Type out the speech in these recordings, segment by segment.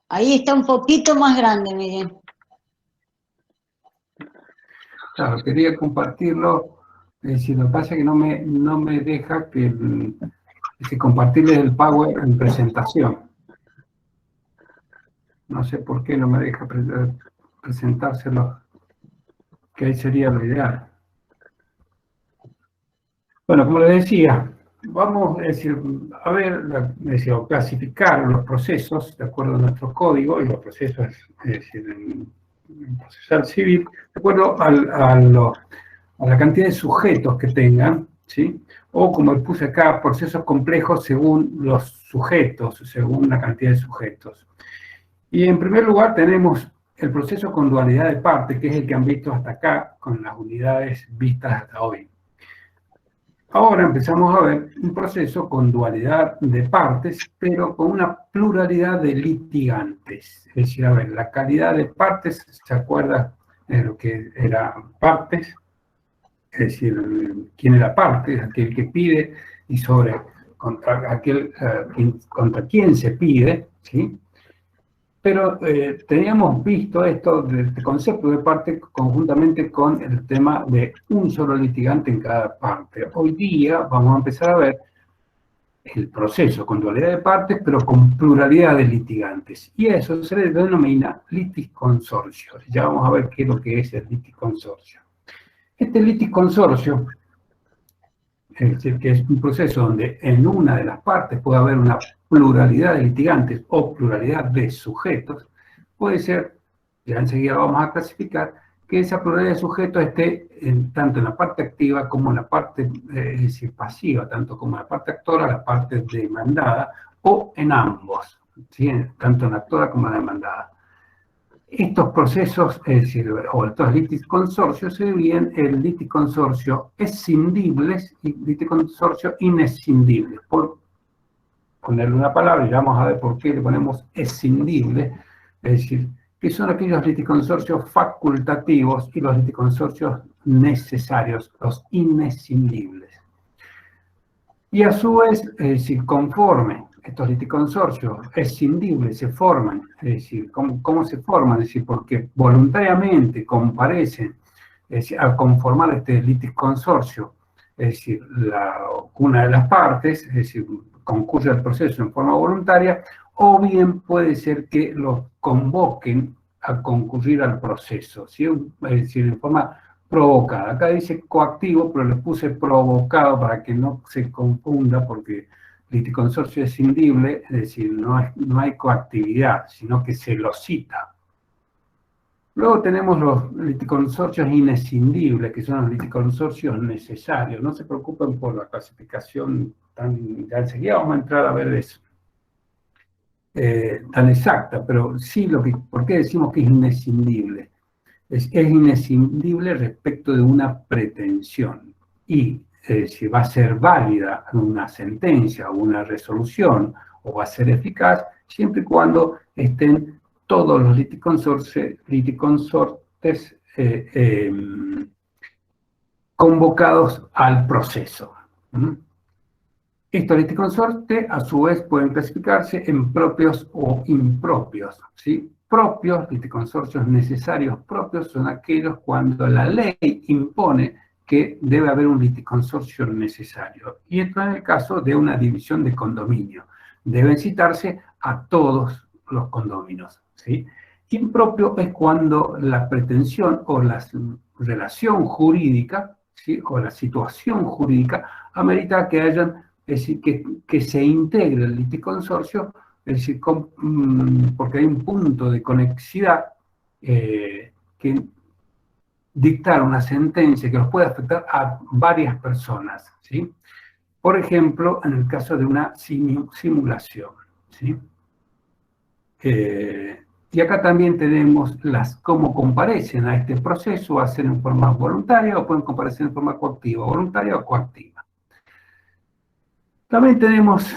Ahí está un poquito más grande, Miguel. Claro, quería compartirlo, es decir, lo que pasa es que no me deja que compartirles el Power en presentación. No sé por qué no me deja presentárselo, que ahí sería lo ideal. Bueno, como les decía, vamos a ver, clasificar los procesos de acuerdo a nuestro código, y los procesos, es decir, en procesal civil, de acuerdo a la cantidad de sujetos que tengan, ¿sí? O como puse acá, procesos complejos según los sujetos, según la cantidad de sujetos. Y en primer lugar tenemos el proceso con dualidad de parte, que es el que han visto hasta acá, con las unidades vistas hasta hoy. Ahora empezamos a ver un proceso con dualidad de partes, pero con una pluralidad de litigantes. Es decir, a ver, la calidad de partes, ¿se acuerda de lo que era partes? Es decir, quién era parte, aquel que pide, y contra quién se pide, ¿sí? Pero teníamos visto este concepto de parte conjuntamente con el tema de un solo litigante en cada parte. Hoy día vamos a empezar a ver el proceso con dualidad de partes, pero con pluralidad de litigantes. Y eso se le denomina litisconsorcio. Ya vamos a ver qué es lo que es el litisconsorcio. Este litisconsorcio, es decir, que es un proceso donde en una de las partes puede haber una pluralidad de litigantes o pluralidad de sujetos, puede ser, ya enseguida vamos a clasificar, que esa pluralidad de sujetos esté tanto en la parte activa como en la parte es decir, pasiva, tanto como en la parte actora, la parte demandada, o en ambos, ¿sí? Tanto en la actora como en la demandada. Estos procesos, es decir, o estos litisconsorcios, se dividen en litisconsorcio escindibles y litisconsorcio inescindibles. Por ponerle una palabra, y vamos a ver por qué le ponemos escindible, es decir, que son aquellos litisconsorcios facultativos y los litisconsorcios necesarios, los inescindibles. Y a su vez, es decir, conforme estos litisconsorcios escindibles se forman, es decir, ¿cómo se forman? Es decir, porque voluntariamente comparecen, es decir, al conformar este litisconsorcio, es decir, una de las partes, es decir, concurre al proceso en forma voluntaria, o bien puede ser que los convoquen a concurrir al proceso, ¿sí? Es decir, en forma provocada. Acá dice coactivo, pero le puse provocado para que no se confunda, porque litisconsorcio escindible, es decir, no hay coactividad, sino que se lo cita. Luego tenemos los litisconsorcios inescindibles, que son los litisconsorcios necesarios. No se preocupen por la clasificación ya enseguida vamos a entrar a ver eso. Tan exacta, pero sí ¿por qué decimos que es inescindible? Es inescindible respecto de una pretensión, y si va a ser válida una sentencia o una resolución, o va a ser eficaz, siempre y cuando estén todos los litisconsortes convocados al proceso. Estos litisconsortes, a su vez, pueden clasificarse en propios o impropios, ¿sí? Propios, litisconsorcios necesarios propios, son aquellos cuando la ley impone que debe haber un litisconsorcio necesario. Y esto es el caso de una división de condominio. Deben citarse a todos los condóminos, ¿sí? Impropio es cuando la pretensión o la relación jurídica, ¿sí? O la situación jurídica amerita que hayan, es decir, que se integre el litisconsorcio, es decir, porque hay un punto de conexidad que dictar una sentencia que los puede afectar a varias personas, ¿sí? Por ejemplo, en el caso de una simulación, ¿sí? Y acá también tenemos cómo comparecen a este proceso, hacen en forma voluntaria o pueden comparecer en forma coactiva, voluntaria o coactiva. También tenemos,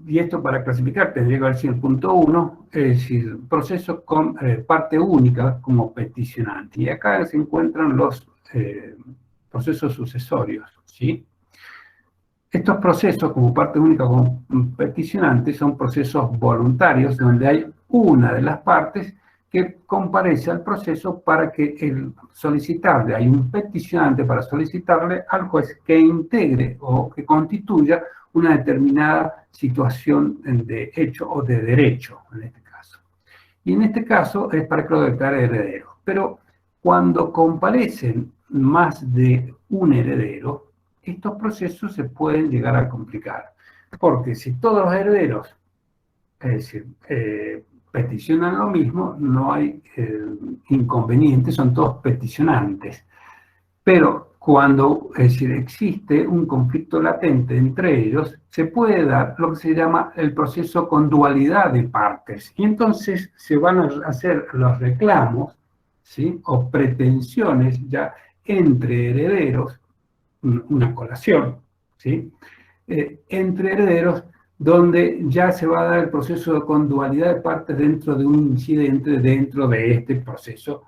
y esto para clasificar tendría que haber sido el punto 1, es decir, proceso con parte única como peticionante. Y acá se encuentran los procesos sucesorios, ¿sí? Estos procesos, como parte única como peticionante, son procesos voluntarios donde hay una de las partes que comparece al proceso para que el solicitarle, hay un peticionante para solicitarle al juez que integre o que constituya una determinada situación de hecho o de derecho, en este caso. Y en este caso es para que lo declare heredero. Pero cuando comparecen más de un heredero, estos procesos se pueden llegar a complicar. Porque si todos los herederos, es decir, peticionan lo mismo, no hay inconveniente, son todos peticionantes. Pero cuando, es decir, existe un conflicto latente entre ellos, se puede dar lo que se llama el proceso con dualidad de partes. Y entonces se van a hacer los reclamos, ¿sí?, o pretensiones ya entre herederos, una colación, ¿sí?, entre herederos, donde ya se va a dar el proceso con dualidad de partes dentro de un incidente, dentro de este proceso,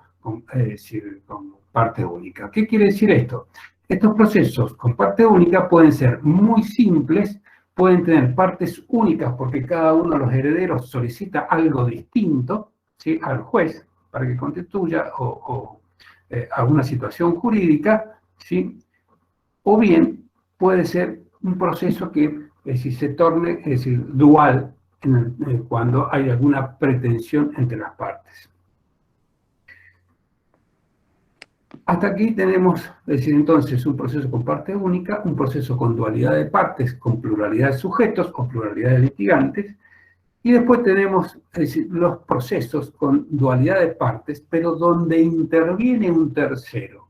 es decir, con parte única. ¿Qué quiere decir esto? Estos procesos con parte única pueden ser muy simples, pueden tener partes únicas porque cada uno de los herederos solicita algo distinto, ¿sí?, al juez para que constituya alguna situación jurídica, ¿sí?, o bien puede ser un proceso que se torne, es decir, dual cuando hay alguna pretensión entre las partes. Hasta aquí tenemos, es decir, entonces, un proceso con parte única, un proceso con dualidad de partes, con pluralidad de sujetos o pluralidad de litigantes, y después tenemos, es decir, los procesos con dualidad de partes, pero donde interviene un tercero.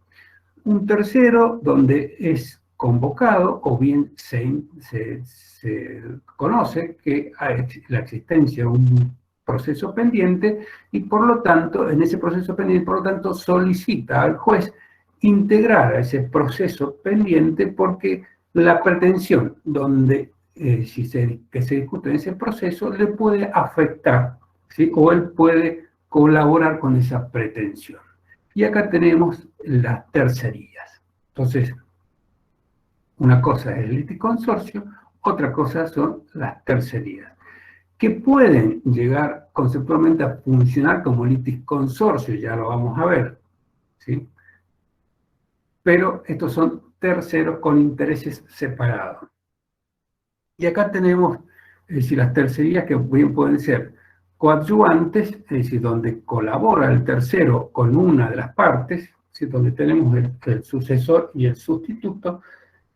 Un tercero donde es convocado o bien se conoce que hay la existencia de un proceso pendiente y por lo tanto, en ese proceso pendiente, por lo tanto, solicita al juez integrar a ese proceso pendiente porque la pretensión donde que se discute en ese proceso le puede afectar, ¿sí?, o él puede colaborar con esa pretensión. Y acá tenemos las tercerías. Entonces, una cosa es el liticonsorcio, otra cosa son las tercerías, que pueden llegar conceptualmente a funcionar como liticonsorcio, ya lo vamos a ver, ¿sí? Pero estos son terceros con intereses separados. Y acá tenemos, es decir, las tercerías que bien pueden ser coadyuvantes, es decir, donde colabora el tercero con una de las partes, ¿sí?, donde tenemos el sucesor y el sustituto,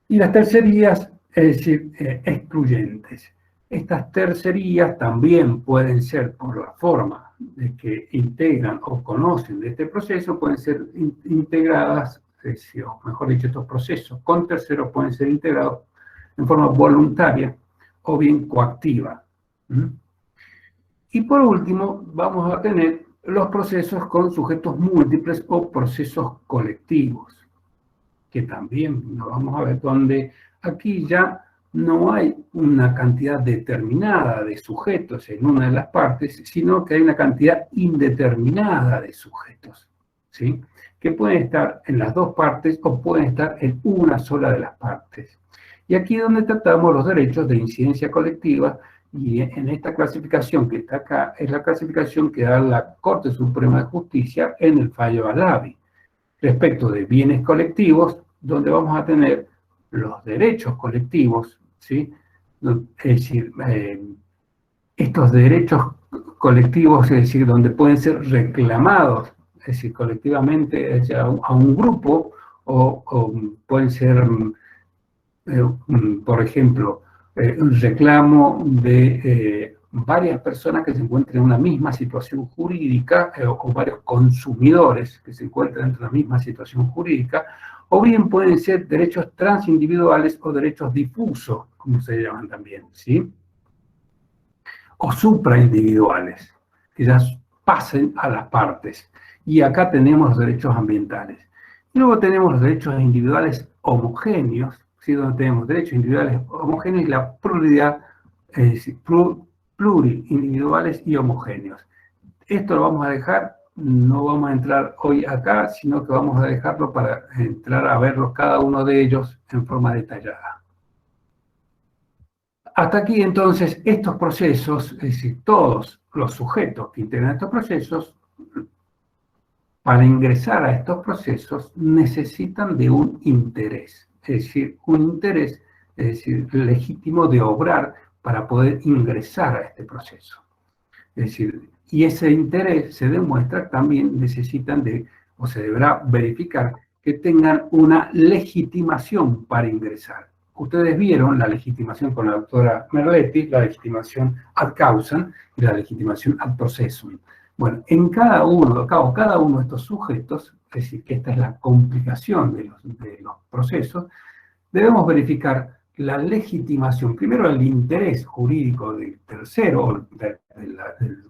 y las tercerías, es decir, excluyentes. Estas tercerías también pueden ser por la forma de que integran o conocen de este proceso, pueden ser integradas, es decir, o mejor dicho, estos procesos con terceros pueden ser integrados en forma voluntaria o bien coactiva. Y por último, vamos a tener los procesos con sujetos múltiples o procesos colectivos, que también lo vamos a ver, donde aquí ya no hay una cantidad determinada de sujetos en una de las partes, sino que hay una cantidad indeterminada de sujetos, ¿sí?, que pueden estar en las dos partes o pueden estar en una sola de las partes. Y aquí es donde tratamos los derechos de incidencia colectiva, y en esta clasificación que está acá, es la clasificación que da la Corte Suprema de Justicia en el fallo Alavi, respecto de bienes colectivos, donde vamos a tener los derechos colectivos, ¿sí?, es decir, estos derechos colectivos, es decir, donde pueden ser reclamados, es decir, colectivamente a un grupo, o pueden ser, por ejemplo, un reclamo de varias personas que se encuentran en una misma situación jurídica, o varios consumidores que se encuentran en la misma situación jurídica, o bien pueden ser derechos transindividuales o derechos difusos, como se llaman también, ¿sí?, o supraindividuales, que ya pasen a las partes. Y acá tenemos los derechos ambientales. Y luego tenemos los derechos individuales homogéneos, ¿sí?, donde tenemos derechos individuales homogéneos y la pluralidad, es decir, plurindividuales y homogéneos. Esto lo vamos a dejar, no vamos a entrar hoy acá, sino que vamos a dejarlo para entrar a verlos cada uno de ellos en forma detallada. hasta aquí entonces estos procesos, es decir, todos los sujetos que integran estos procesos, para ingresar a estos procesos necesitan de un interés, es decir, un interés, es decir, legítimo de obrar para poder ingresar a este proceso. Es decir, y ese interés se demuestra también necesitan de, o se deberá verificar que tengan una legitimación para ingresar. Ustedes vieron la legitimación con la doctora Merletti, la legitimación ad causam y la legitimación ad processum. Bueno, en cada uno de estos sujetos, es decir, que esta es la complicación de los procesos, debemos verificar la legitimación, primero el interés jurídico del tercero, de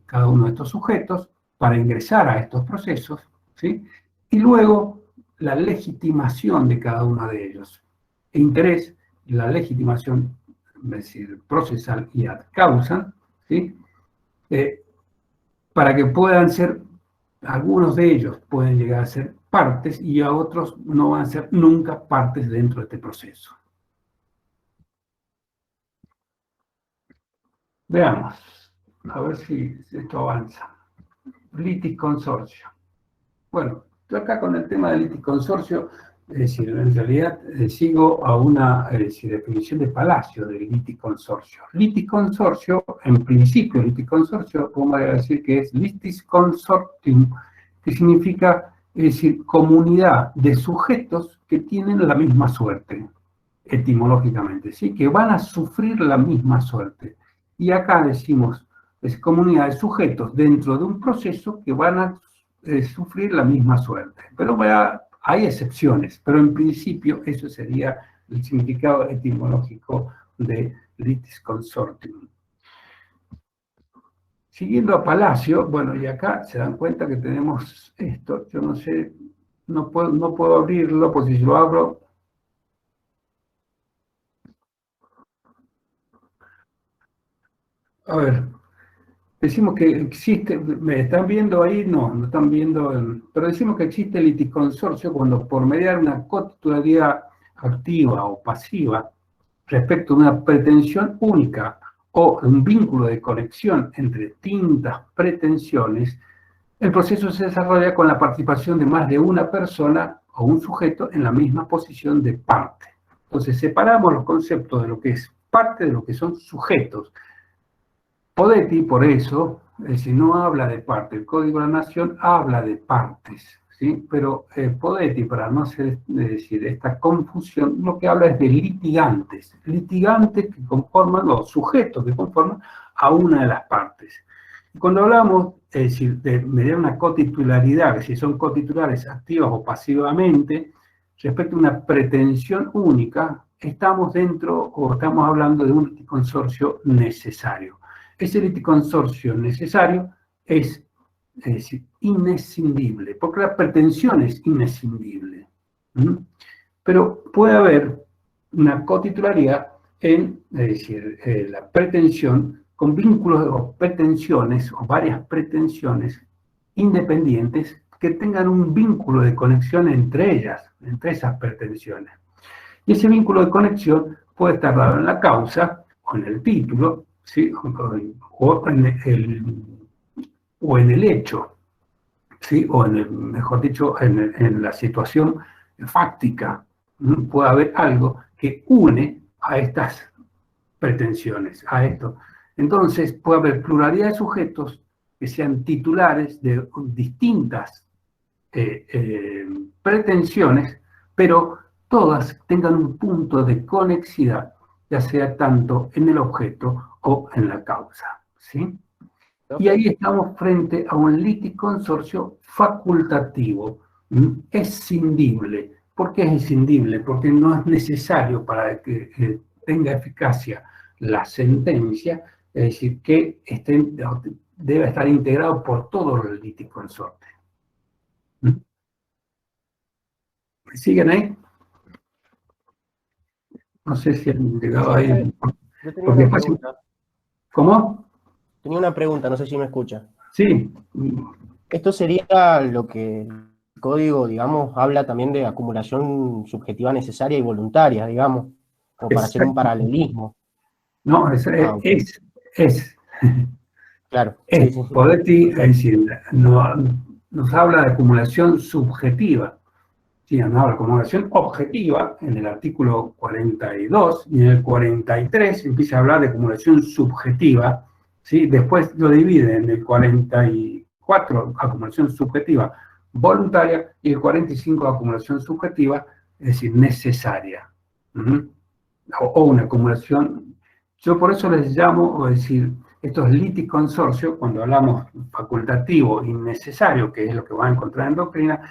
cada uno de estos sujetos, para ingresar a estos procesos, ¿sí? Y luego la legitimación de cada uno de ellos. El interés, la legitimación, es decir, procesal y ad causam, ¿sí? Para que puedan ser, algunos de ellos pueden llegar a ser partes y a otros no van a ser nunca partes dentro de este proceso. Veamos, a ver si esto avanza. Litis consorcio. Bueno, yo acá con el tema del litis consorcio, es decir, en realidad sigo a una definición de Palacio del litis consorcio. Litis consorcio, en principio, litis consorcio, vamos a decir que es litis consortium, que significa, es decir, comunidad de sujetos que tienen la misma suerte, etimológicamente, ¿sí? Que van a sufrir la misma suerte. Y acá decimos, es comunidad de sujetos dentro de un proceso que van a sufrir la misma suerte. Pero hay excepciones, pero en principio eso sería el significado etimológico de litis consortium. Siguiendo a Palacio, bueno, y acá se dan cuenta que tenemos esto, yo no sé, no puedo abrirlo, porque si lo abro, a ver, decimos que existe, ¿me están viendo ahí? No están viendo, pero decimos que existe el litisconsorcio cuando por mediar una cotitularidad activa o pasiva respecto a una pretensión única o un vínculo de conexión entre distintas pretensiones, el proceso se desarrolla con la participación de más de una persona o un sujeto en la misma posición de parte. Entonces separamos los conceptos de lo que es parte de lo que son sujetos. Podetti, por eso, si no habla de parte, el Código de la Nación habla de partes, ¿sí? Pero Podetti, para no hacer decir esta confusión, lo que habla es de litigantes que conforman, los sujetos que conforman a una de las partes. Y cuando hablamos, es decir, de mediar una cotitularidad, que si son cotitulares activas o pasivamente, respecto a una pretensión única, estamos dentro o estamos hablando de un consorcio necesario. Ese litisconsorcio necesario es decir, inescindible, porque la pretensión es inescindible. Pero puede haber una cotitularidad en, es decir, la pretensión con vínculos o pretensiones, o varias pretensiones independientes que tengan un vínculo de conexión entre ellas, entre esas pretensiones. Y ese vínculo de conexión puede estar dado en la causa o en el título, ¿sí? o en el hecho, ¿sí? O mejor dicho, en la situación fáctica. Puede haber algo que une a estas pretensiones, a esto. Entonces, puede haber pluralidad de sujetos que sean titulares de distintas pretensiones, pero todas tengan un punto de conexidad, ya sea tanto en el objeto o en la causa, ¿sí? Y ahí estamos frente a un litisconsorcio facultativo, escindible. ¿Por qué es escindible? Porque no es necesario para que tenga eficacia la sentencia, es decir, que debe estar integrado por todos los litisconsortes. ¿Siguen ahí? No sé si han llegado ahí. Yo tenía una pregunta. ¿Cómo? Tenía una pregunta, no sé si me escucha. Sí. Esto sería lo que el código, digamos, habla también de acumulación subjetiva necesaria y voluntaria, digamos, como para hacer un paralelismo. No, Ok. es. Claro, sí, sí. Podetti, es Perfecto. decir, nos habla de acumulación subjetiva. Sí, nos habla de acumulación objetiva en el artículo 42 y en el 43 empieza a hablar de acumulación subjetiva. ¿Sí? Después lo divide en el 44, acumulación subjetiva voluntaria, y el 45, acumulación subjetiva, es decir, necesaria. ¿Mm? O una acumulación. Yo por eso les llamo, es decir, estos liticonsorcios, cuando hablamos facultativo y necesario, que es lo que van a encontrar en doctrina,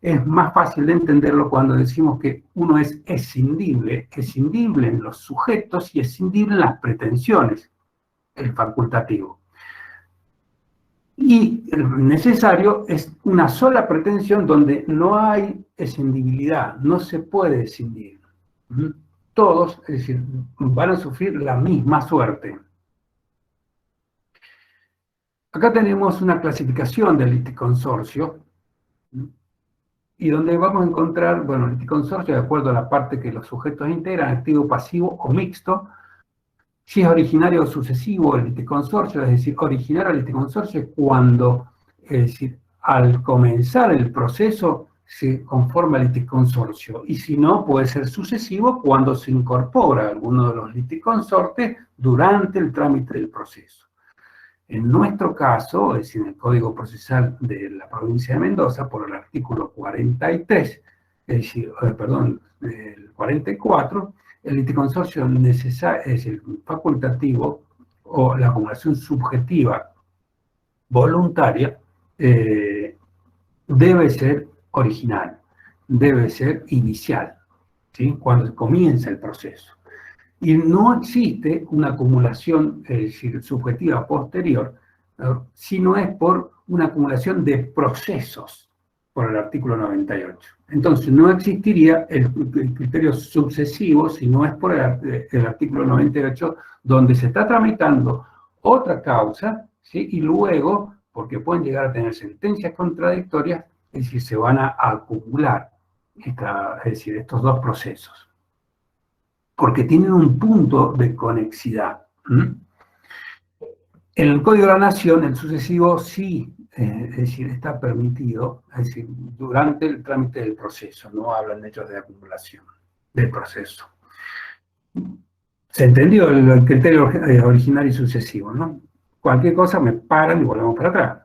es más fácil de entenderlo cuando decimos que uno es escindible en los sujetos y escindible en las pretensiones, el facultativo. Y el necesario es una sola pretensión donde no hay escindibilidad, no se puede escindir. Todos, es decir, van a sufrir la misma suerte. Acá tenemos una clasificación del liticonsorcio, y donde vamos a encontrar, bueno, el liticonsorcio, de acuerdo a la parte que los sujetos integran, activo, pasivo o mixto. Si es originario o sucesivo el liticonsorcio, es decir, originario el liticonsorcio es cuando, es decir, al comenzar el proceso se conforma el liticonsorcio, y si no, puede ser sucesivo cuando se incorpora alguno de los liticonsortes durante el trámite del proceso. En nuestro caso, es decir, en el Código Procesal de la provincia de Mendoza, por el artículo 43, es decir, perdón, el 44, el liticonsorcio es el facultativo o la acumulación subjetiva voluntaria, debe ser original, debe ser inicial, ¿sí? Cuando comienza el proceso. Y no existe una acumulación, es decir, subjetiva posterior, ¿no? Si no es por una acumulación de procesos, por el artículo 98. Entonces, no existiría el criterio sucesivo si no es por el artículo 98, donde se está tramitando otra causa, ¿sí? Y luego, porque pueden llegar a tener sentencias contradictorias, es decir, se van a acumular es decir, estos dos procesos, porque tienen un punto de conexidad. En el Código de la Nación, el sucesivo sí, es decir, está permitido, es decir, durante el trámite del proceso, no hablan de hechos de acumulación del proceso. ¿Se entendió el criterio original y sucesivo, no? Cualquier cosa me paran y volvemos para atrás.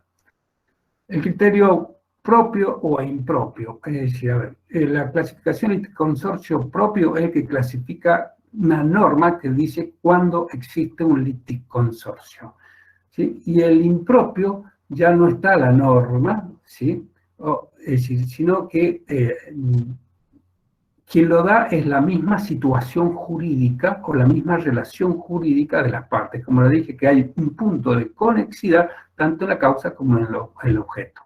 El criterio propio o impropio, es decir, a ver, la clasificación de consorcio propio es el que clasifica una norma que dice cuándo existe un liticonsorcio, ¿sí? Y el impropio ya no está la norma, ¿sí? Es decir, sino que quien lo da es la misma situación jurídica o la misma relación jurídica de las partes. Como le dije, que hay un punto de conexidad tanto en la causa como en el objeto.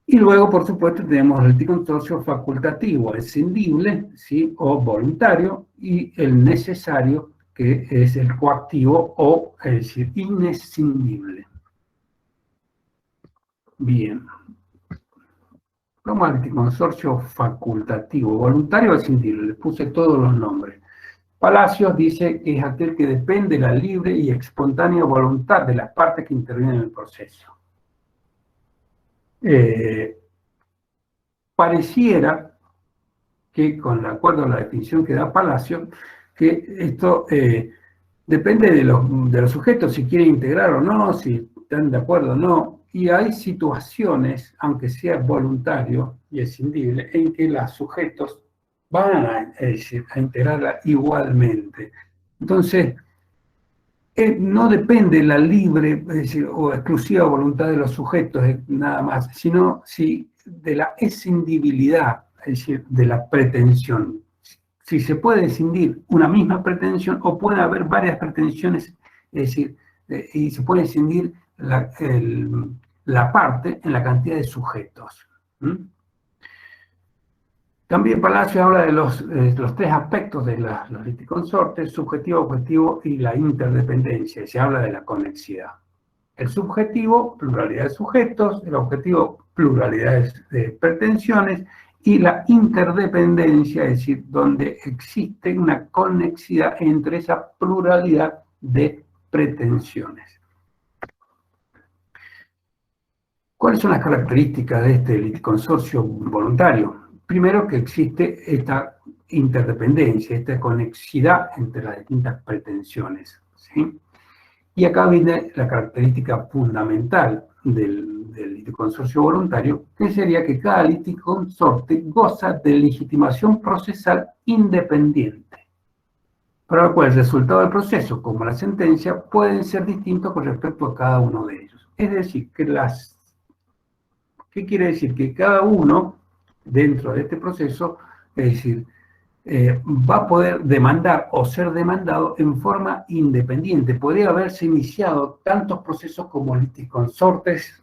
Y luego, por supuesto, tenemos el liticonsorcio facultativo, escindible, ¿sí? O voluntario, y el necesario, que es el coactivo o, es decir, inescindible. Bien. Vamos al liticonsorcio facultativo, voluntario o escindible, les puse todos los nombres. Palacios dice que es aquel que depende de la libre y espontánea voluntad de las partes que intervienen en el proceso. Pareciera que, con acuerdo a la definición que da Palacio, que esto depende de los sujetos, si quieren integrar o no, si están de acuerdo o no, y hay situaciones, aunque sea voluntario y escindible, en que los sujetos van a integrarla igualmente. Entonces, no depende la libre, es decir, o exclusiva voluntad de los sujetos, nada más, sino de la escindibilidad, es decir, de la pretensión. Si se puede escindir una misma pretensión o puede haber varias pretensiones, es decir, y se puede escindir la parte en la cantidad de sujetos. También Palacio habla de los tres aspectos de los liticonsortes: subjetivo, objetivo y la interdependencia, y se habla de la conexidad. El subjetivo, pluralidad de sujetos; el objetivo, pluralidad de pretensiones; y la interdependencia, es decir, donde existe una conexidad entre esa pluralidad de pretensiones. ¿Cuáles son las características de este litisconsorcio voluntario? Primero, que existe esta interdependencia, esta conexidad entre las distintas pretensiones, ¿sí? Y acá viene la característica fundamental del litisconsorcio voluntario, que sería que cada litisconsorte goza de legitimación procesal independiente, para lo cual el resultado del proceso, como la sentencia, pueden ser distintos con respecto a cada uno de ellos. Es decir, que ¿qué quiere decir? Que cada uno, dentro de este proceso, es decir, va a poder demandar o ser demandado en forma independiente. Podría haberse iniciado tantos procesos como litisconsortes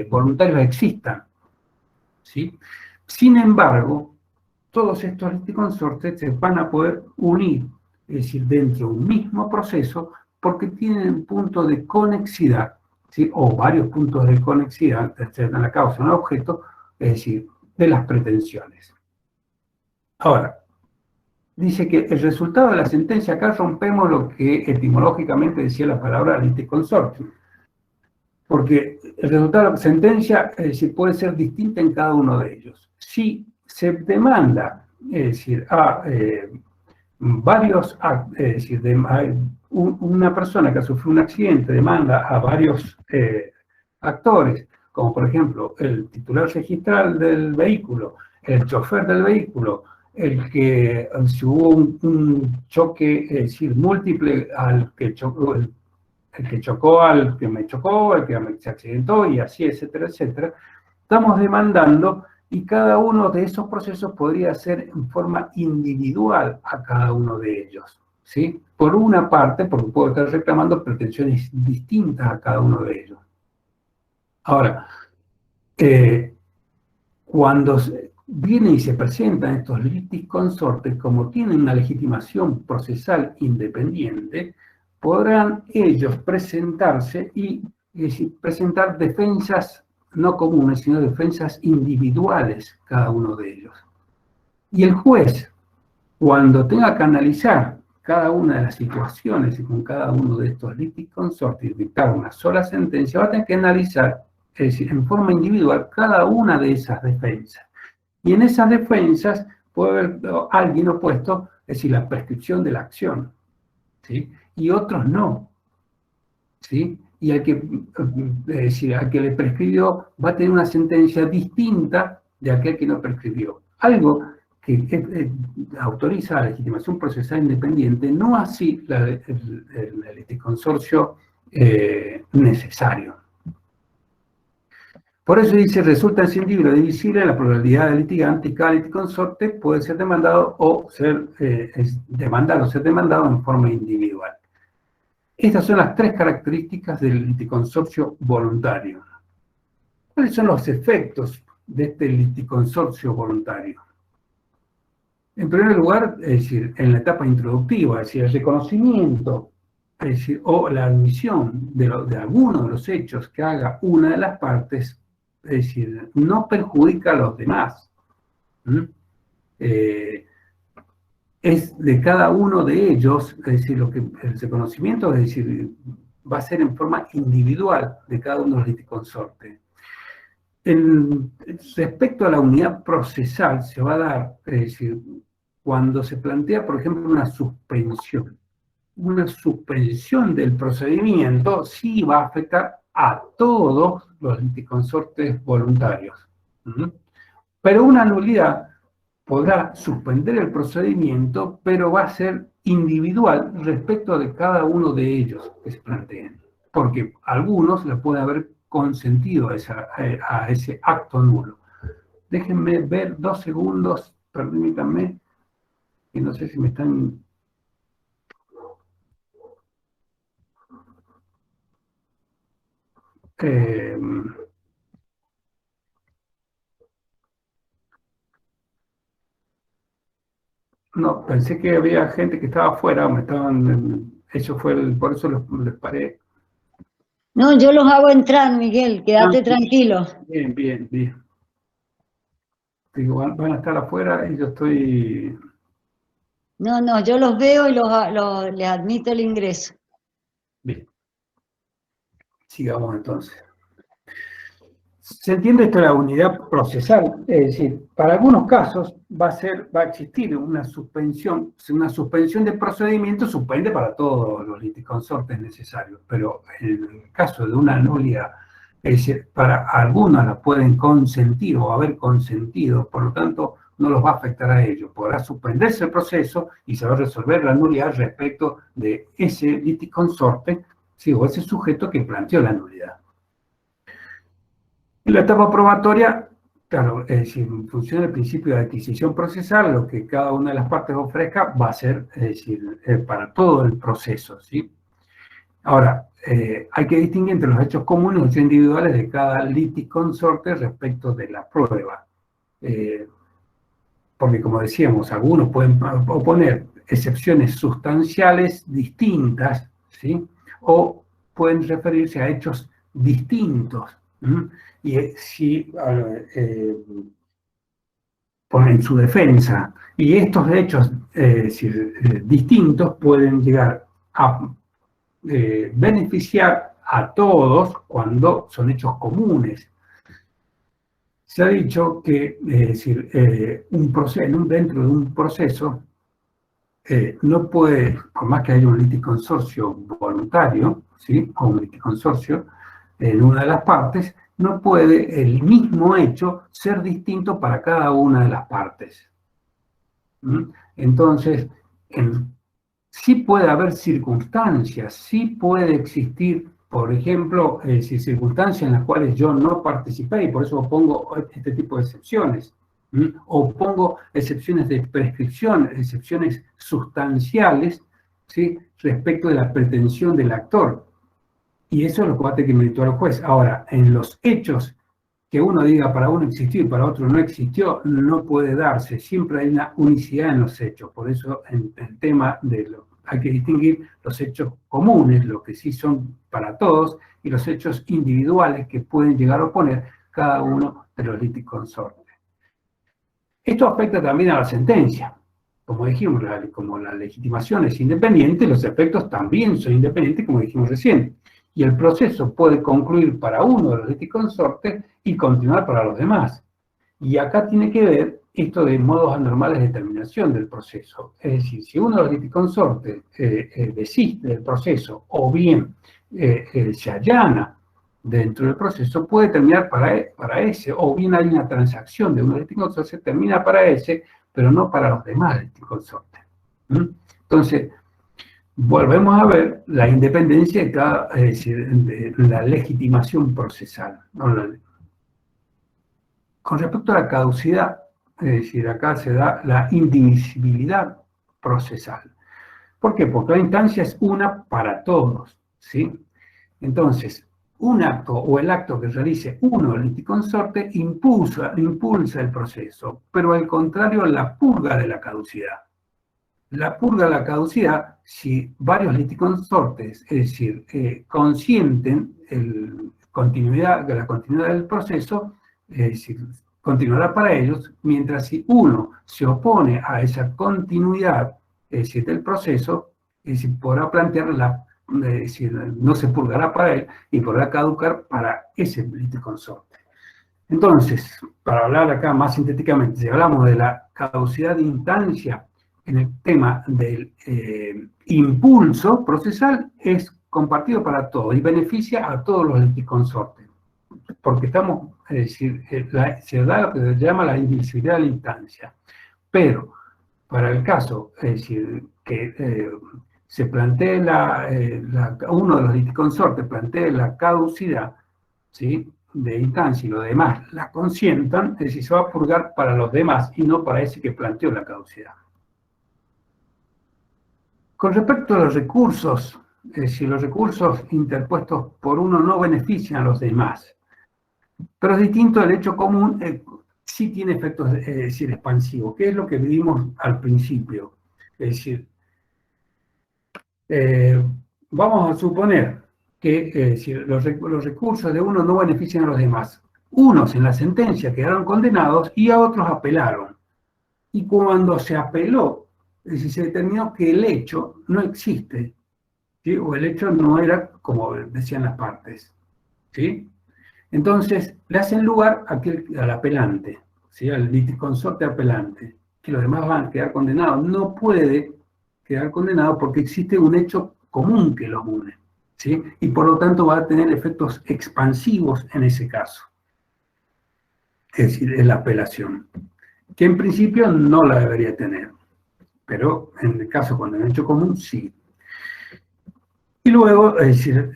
voluntarios existan, ¿sí? Sin embargo, todos estos litisconsortes se van a poder unir, es decir, dentro de un mismo proceso, porque tienen un punto de conexidad, ¿sí? O varios puntos de conexidad entre la causa y el objeto, es decir, de las pretensiones. Ahora, dice que el resultado de la sentencia, acá rompemos lo que etimológicamente decía la palabra litisconsortio, porque el resultado de la sentencia, es decir, puede ser distinta en cada uno de ellos. Si se demanda, es decir, a varios, es decir, una persona que sufrió un accidente demanda a varios actores, como por ejemplo el titular registral del vehículo, el chofer del vehículo, el que si hubo un choque, es decir, múltiple al que chocó, el que chocó al que me chocó, el que se accidentó y así, etcétera, etcétera, estamos demandando y cada uno de esos procesos podría ser en forma individual a cada uno de ellos, ¿sí? Por una parte, porque puedo estar reclamando pretensiones distintas a cada uno de ellos. Ahora, cuando vienen y se presentan estos litisconsortes, como tienen una legitimación procesal independiente, podrán ellos presentarse y, es decir, presentar defensas no comunes, sino defensas individuales, cada uno de ellos. Y el juez, cuando tenga que analizar cada una de las situaciones y con cada uno de estos litisconsortes y dictar una sola sentencia, va a tener que analizar, es decir, en forma individual, cada una de esas defensas. Y en esas defensas puede haber alguien opuesto, es decir, la prescripción de la acción, ¿sí? Y otros no, ¿sí? Y al que, es decir, al que le prescribió va a tener una sentencia distinta de aquel que no prescribió. Algo que autoriza la legitimación procesal independiente, no así el litisconsorcio necesario. Por eso dice, resulta inscindible o divisible la pluralidad de litigantes y cada litisconsorte puede ser demandado o ser demandado en forma individual. Estas son las tres características del litisconsorcio voluntario. ¿Cuáles son los efectos de este litisconsorcio voluntario? En primer lugar, es decir, en la etapa introductiva, es decir, el reconocimiento, es decir, o la admisión de alguno de los hechos que haga una de las partes, es decir, no perjudica a los demás. Es de cada uno de ellos, es decir, el reconocimiento, es decir, va a ser en forma individual de cada uno de los litisconsortes. Respecto a la unidad procesal, se va a dar, es decir, cuando se plantea, por ejemplo, una suspensión del procedimiento, sí va a afectar a todos los litisconsortes voluntarios. Pero una nulidad podrá suspender el procedimiento, pero va a ser individual respecto de cada uno de ellos que se planteen. Porque algunos le pueden haber consentido a ese acto nulo. Déjenme ver 2 segundos, permítanme, y no sé si me están... no, pensé que había gente que estaba afuera, eso fue por eso les paré. No, yo los hago entrar, Miguel, quédate tranquilo. Bien, bien, bien. Digo, van a estar afuera y yo estoy... No, yo los veo y les admito el ingreso. Bien, sigamos entonces. Se entiende esto de la unidad procesal, es decir, para algunos casos va a existir una suspensión de procedimiento suspende para todos los liticonsortes necesarios, pero en el caso de una nulidad, es decir, para algunos la pueden consentir o haber consentido, por lo tanto no los va a afectar a ellos, podrá suspenderse el proceso y se va a resolver la nulidad respecto de ese liticonsorte, sí, o ese sujeto que planteó la nulidad. En la etapa probatoria, claro, es decir, en función del principio de adquisición procesal, lo que cada una de las partes ofrezca va a ser, es decir, para todo el proceso, ¿sí? Ahora, hay que distinguir entre los hechos comunes y los hechos individuales de cada liticonsorte respecto de la prueba. Porque, como decíamos, algunos pueden oponer excepciones sustanciales distintas, ¿sí? O pueden referirse a hechos distintos. Y si ponen su defensa, y estos hechos distintos pueden llegar a beneficiar a todos cuando son hechos comunes. Se ha dicho que dentro de un proceso no puede, por más que haya un liticonsorcio voluntario, ¿sí? O un liticonsorcio en una de las partes, no puede el mismo hecho ser distinto para cada una de las partes. Entonces, sí puede haber circunstancias, sí puede existir, por ejemplo, circunstancias en las cuales yo no participé y por eso pongo este tipo de excepciones. O pongo excepciones de prescripción, excepciones sustanciales, ¿sí? Respecto de la pretensión del actor. Y eso es lo que va a tener que monitorear el juez. Ahora, en los hechos que uno diga para uno existió y para otro no existió, no puede darse. Siempre hay una unicidad en los hechos. Por eso, en el tema hay que distinguir los hechos comunes, los que sí son para todos, y los hechos individuales que pueden llegar a oponer cada uno de los liticonsortes. Esto afecta también a la sentencia. Como dijimos, como la legitimación es independiente, los efectos también son independientes, como dijimos recién. Y el proceso puede concluir para uno de los liticonsortes y continuar para los demás. Y acá tiene que ver esto de modos anormales de terminación del proceso. Es decir, si uno de los liticonsortes desiste del proceso o bien se allana dentro del proceso, puede terminar para ese, o bien hay una transacción de uno de los liticonsortes, termina para ese, pero no para los demás liticonsortes. Entonces, volvemos a ver la independencia de la legitimación procesal. Con respecto a la caducidad, es decir, acá se da la indivisibilidad procesal. ¿Por qué? Porque la instancia es una para todos, ¿sí? Entonces, un acto o el acto que realice uno del liticonsorte impulsa el proceso, pero al contrario la purga de la caducidad. La purga de la caducidad, si varios liticonsortes, es decir, consienten la continuidad del proceso, es decir, continuará para ellos, mientras si uno se opone a esa continuidad, es decir, del proceso, es decir, podrá plantear es decir, no se purgará para él y podrá caducar para ese liticonsorte. Entonces, para hablar acá más sintéticamente, si hablamos de la caducidad de instancia en el tema del impulso procesal, es compartido para todos y beneficia a todos los liticonsortes. Porque estamos, es decir, se da lo que se llama la indivisibilidad de la instancia. Pero, para el caso, es decir, que se plantee uno de los liticonsortes plantee la caducidad, ¿sí?, de instancia y los demás la consientan, es decir, se va a purgar para los demás y no para ese que planteó la caducidad. Con respecto a los recursos, es decir, los recursos interpuestos por uno no benefician a los demás, pero es distinto del hecho común, sí tiene efectos, es decir, expansivos, que es lo que vimos al principio. Es decir, vamos a suponer que los recursos de uno no benefician a los demás. unos en la sentencia quedaron condenados y a otros apelaron. Y cuando se apeló, es decir, se determinó que el hecho no existe, ¿sí? O el hecho no era como decían las partes, ¿sí? Entonces, le hacen lugar al apelante, ¿sí? Al liticonsorte apelante, que los demás van a quedar condenados. No puede quedar condenado porque existe un hecho común que los une, ¿sí? Y por lo tanto va a tener efectos expansivos en ese caso, es decir, en la apelación, que en principio no la debería tener, pero en el caso cuando hay un hecho común, sí. Y luego, es decir,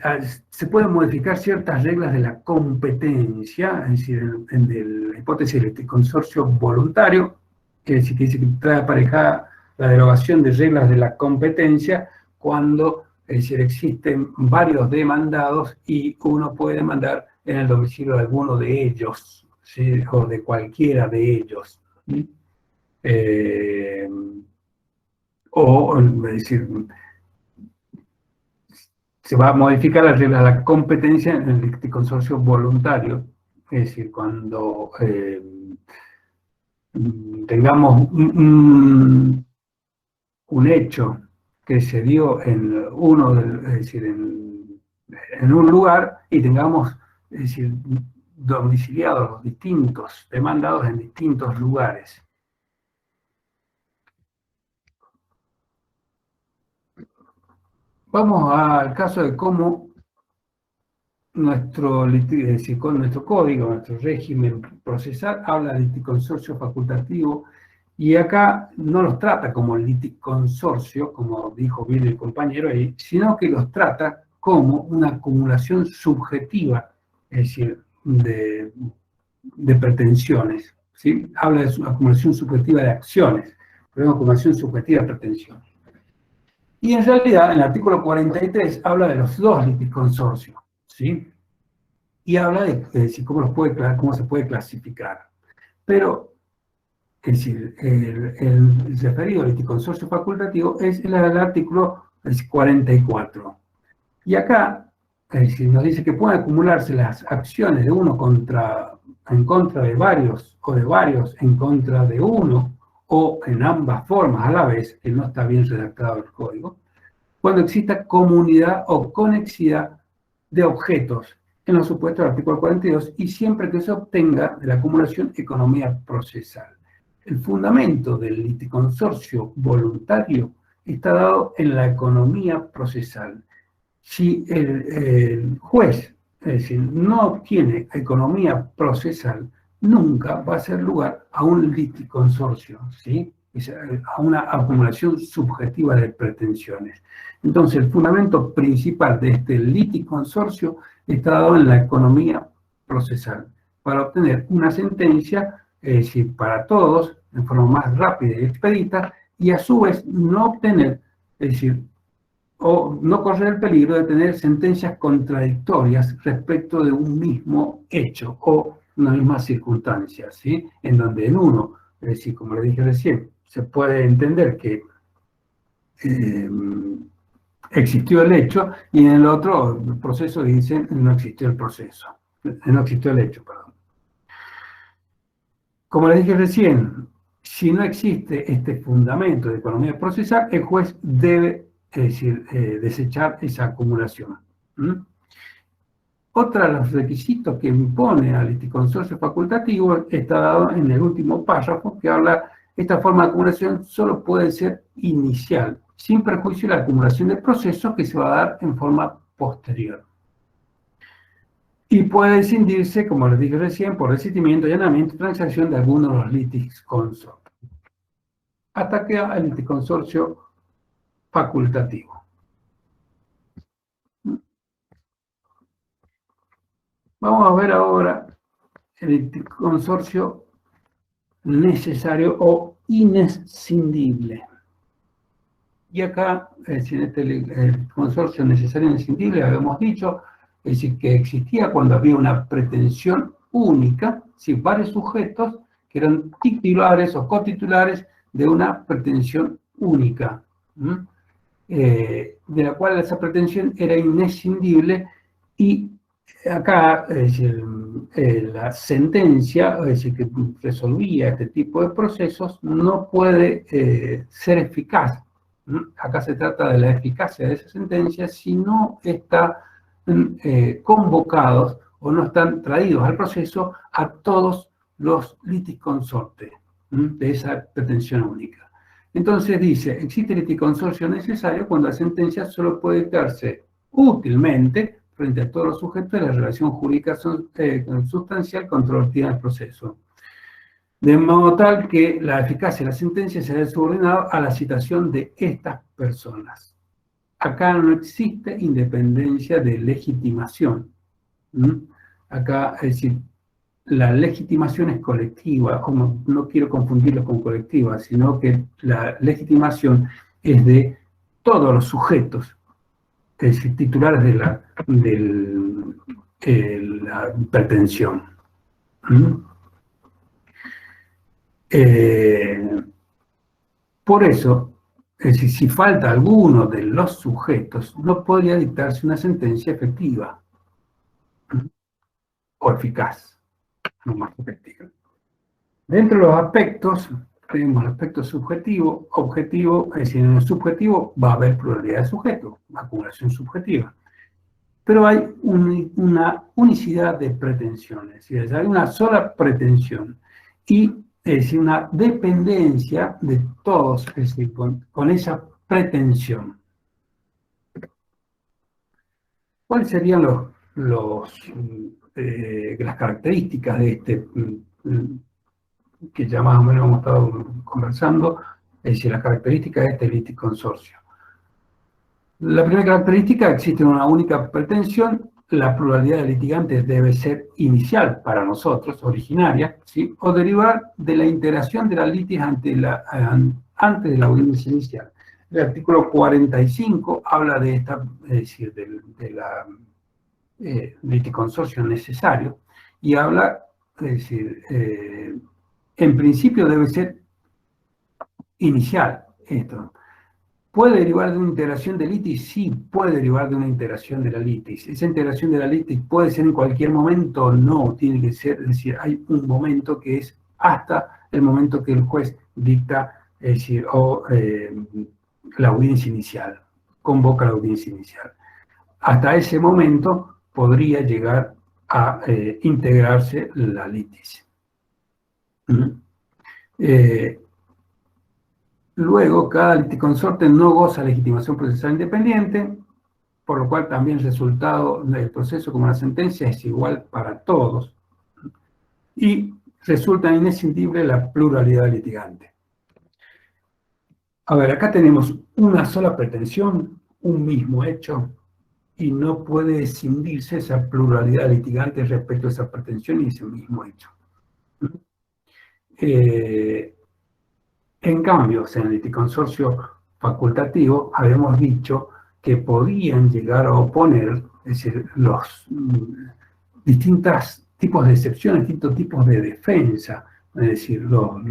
se pueden modificar ciertas reglas de la competencia, es decir, en la hipótesis del consorcio voluntario, que dice que trae aparejada la derogación de reglas de la competencia cuando, es decir, existen varios demandados y uno puede demandar en el domicilio de alguno de ellos, ¿sí? O de cualquiera de ellos. ¿Sí? O, es decir, se va a modificar las reglas de la competencia en el consorcio voluntario, es decir, cuando tengamos un hecho que se dio en uno, es decir, en un lugar y tengamos, es decir, domiciliados los distintos demandados en distintos lugares. Vamos al caso de cómo nuestro código, nuestro régimen procesal habla de liticonsorcio facultativo y acá no los trata como liticonsorcio, como dijo bien el compañero ahí, sino que los trata como una acumulación subjetiva, es decir, de pretensiones, ¿sí? Habla de una acumulación subjetiva de acciones, pero una acumulación subjetiva de pretensiones. Y en realidad, en el artículo 43 habla de los dos liticonsorcios, ¿sí? Y habla de cómo se puede clasificar. Pero, es decir, el referido al liticonsorcio facultativo es el artículo 44. Y acá, es decir, nos dice que pueden acumularse las acciones de uno en contra de varios, o de varios en contra de uno, o en ambas formas a la vez, que no está bien redactado el código, cuando exista comunidad o conexidad de objetos en los supuestos del artículo 42 y siempre que se obtenga de la acumulación economía procesal. El fundamento del liticonsorcio voluntario está dado en la economía procesal. Si el juez, es decir, no obtiene economía procesal, nunca va a ser lugar a un liticonsorcio, ¿sí? A una acumulación subjetiva de pretensiones. Entonces, el fundamento principal de este liticonsorcio está dado en la economía procesal, para obtener una sentencia, es decir, para todos, en forma más rápida y expedita, y a su vez no obtener, es decir, o no correr el peligro de tener sentencias contradictorias respecto de un mismo hecho o una misma circunstancia, ¿sí? En donde en uno, es decir, como le dije recién, se puede entender que existió el hecho y en el otro proceso dicen no existió el proceso, no existió el hecho, perdón. Como le dije recién, si no existe este fundamento de economía procesal, el juez debe, es decir, desechar esa acumulación. Otro de los requisitos que impone al liticonsorcio facultativo está dado en el último párrafo, que habla, esta forma de acumulación solo puede ser inicial, sin perjuicio de la acumulación de procesos que se va a dar en forma posterior. Y puede escindirse, como les dije recién, por resistimiento, allanamiento y transacción de algunos de los liticonsorcios. Hasta que el liticonsorcio facultativo. Vamos a ver ahora el consorcio necesario o inescindible. Y acá, el consorcio necesario e inescindible, habíamos dicho, es decir, que existía cuando había una pretensión única, si varios sujetos que eran titulares o cotitulares de una pretensión única, de la cual esa pretensión era inescindible y acá, es decir, la sentencia, es decir, que resolvía este tipo de procesos, no puede ser eficaz. Acá se trata de la eficacia de esa sentencia si no está convocados o no están traídos al proceso a todos los litisconsortes de esa pretensión única. Entonces dice, existe liticonsorcio necesario cuando la sentencia solo puede dictarse útilmente frente a todos los sujetos de la relación jurídica sustancial controvertida en el proceso. De modo tal que la eficacia de la sentencia se ve subordinada a la citación de estas personas. Acá no existe independencia de legitimación. Acá, es decir, la legitimación es colectiva, como no quiero confundirlo con colectiva, sino que la legitimación es de todos los sujetos, es decir, titulares de la pretensión. Por eso, es decir, si falta alguno de los sujetos, no podría dictarse una sentencia efectiva o eficaz, no más efectiva. Dentro de los aspectos, tenemos el aspecto subjetivo, objetivo, es decir, en el subjetivo va a haber pluralidad de sujetos, acumulación subjetiva. Pero hay una unicidad de pretensiones, es decir, hay una sola pretensión y es decir, una dependencia de todos, es decir, con esa pretensión. ¿Cuáles serían las características de este, que ya más o menos hemos estado conversando, es decir, las características de este liticonsorcio? La primera característica, existe una única pretensión, la pluralidad de litigantes debe ser inicial para nosotros, originaria, ¿sí? O derivar de la integración de la litis antes de la audiencia inicial. El artículo 45 habla de esta, es decir, de la liticonsorcio necesario, y habla, es decir, en principio debe ser inicial esto. ¿Puede derivar de una integración de litis? Sí, puede derivar de una integración de la litis. Esa integración de la litis puede ser en cualquier momento, no, tiene que ser, es decir, hay un momento que es hasta el momento que el juez dicta, es decir, la audiencia inicial, convoca la audiencia inicial. Hasta ese momento podría llegar a integrarse la litis. Luego, cada liticonsorte no goza de legitimación procesal independiente, por lo cual también el resultado del proceso como la sentencia es igual para todos. Y resulta inescindible la pluralidad de litigante. A ver, acá tenemos una sola pretensión, un mismo hecho, y no puede escindirse esa pluralidad de litigantes respecto a esa pretensión y ese mismo hecho. En cambio, en el liticonsorcio facultativo, habíamos dicho que podían llegar a oponer, es decir, los distintos tipos de excepciones, distintos tipos de defensa, es decir, los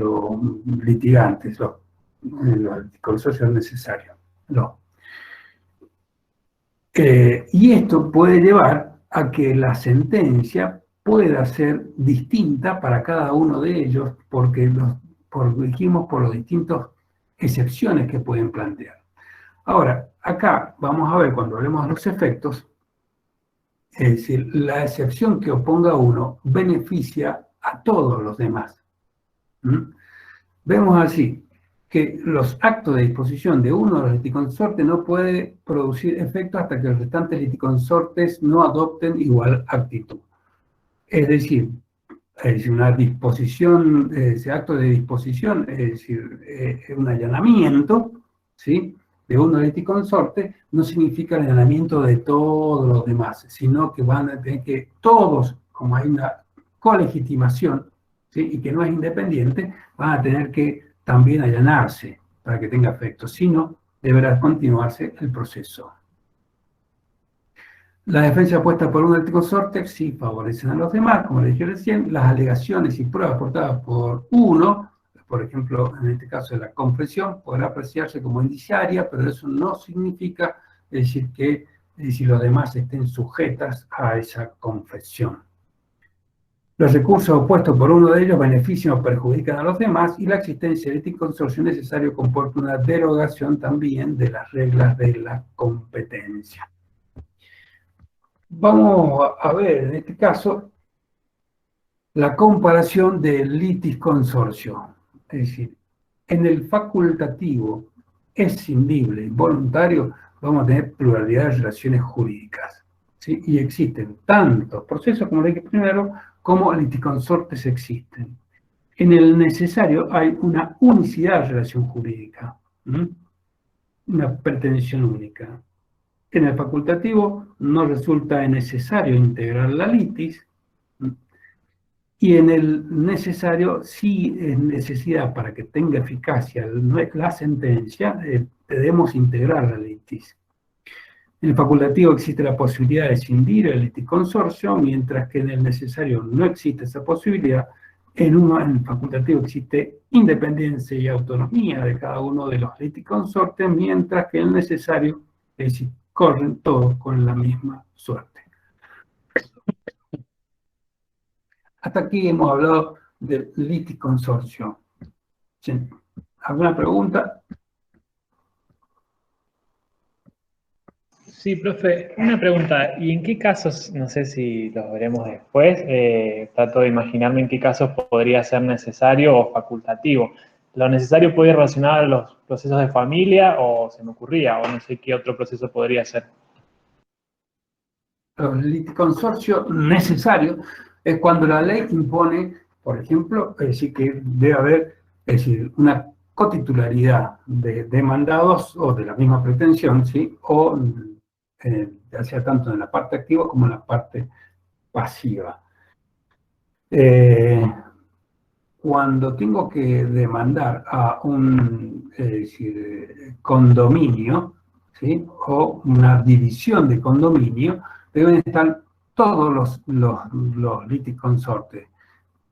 litigantes, los liticonsorcios necesarios. Y esto puede llevar a que la sentencia pueda ser distinta para cada uno de ellos, porque dijimos por las distintas excepciones que pueden plantear. Ahora, acá vamos a ver, cuando hablemos de los efectos, es decir, la excepción que oponga uno beneficia a todos los demás. Vemos así que los actos de disposición de uno de los liticonsortes no puede producir efecto hasta que los restantes liticonsortes no adopten igual actitud. Es decir, una disposición, ese acto de disposición, es decir, un allanamiento, ¿sí?, de uno de liticonsorte, no significa el allanamiento de todos los demás, sino que van a tener que todos, como hay una colegitimación, ¿sí?, y que no es independiente, van a tener que también allanarse para que tenga efecto, si no, deberá continuarse el proceso. La defensa puesta por un liticonsorte sí favorecen a los demás, como les dije recién. Las alegaciones y pruebas aportadas por uno, por ejemplo, en este caso de la confesión, podrá apreciarse como indiciaria, pero eso no significa, es decir, que y si los demás estén sujetas a esa confesión. Los recursos opuestos por uno de ellos benefician o perjudican a los demás, y la existencia de este consorcio necesario comporta una derogación también de las reglas de la competencia. Vamos a ver en este caso la comparación del litis consorcio. Es decir, en el facultativo, escindible y voluntario, vamos a tener pluralidad de relaciones jurídicas, ¿sí? Y existen tantos procesos, como le dije primero, como liticonsortes existen. En el necesario hay una unicidad de relación jurídica, una pretensión única. En el facultativo no resulta necesario integrar la litis, y en el necesario sí es necesidad para que tenga eficacia la sentencia, debemos integrar la litis. En el facultativo existe la posibilidad de escindir el liticonsorcio, mientras que en el necesario no existe esa posibilidad. En el facultativo existe independencia y autonomía de cada uno de los liticonsortes, mientras que en el necesario corren todos con la misma suerte. Hasta aquí hemos hablado del liticonsorcio. ¿Sí? ¿Alguna pregunta? Sí, profe, una pregunta. ¿Y en qué casos, no sé si los veremos después, trato de imaginarme en qué casos podría ser necesario o facultativo? ¿Lo necesario puede ir relacionado a los procesos de familia o se me ocurría, o no sé qué otro proceso podría ser? Los liticonsorcios necesarios es cuando la ley impone, por ejemplo, es decir, que debe haber, es decir, una cotitularidad de demandados o de la misma pretensión, ¿sí? O ya sea tanto en la parte activa como en la parte pasiva. Cuando tengo que demandar a un condominio, ¿sí? O una división de condominio, deben estar todos los liticonsortes.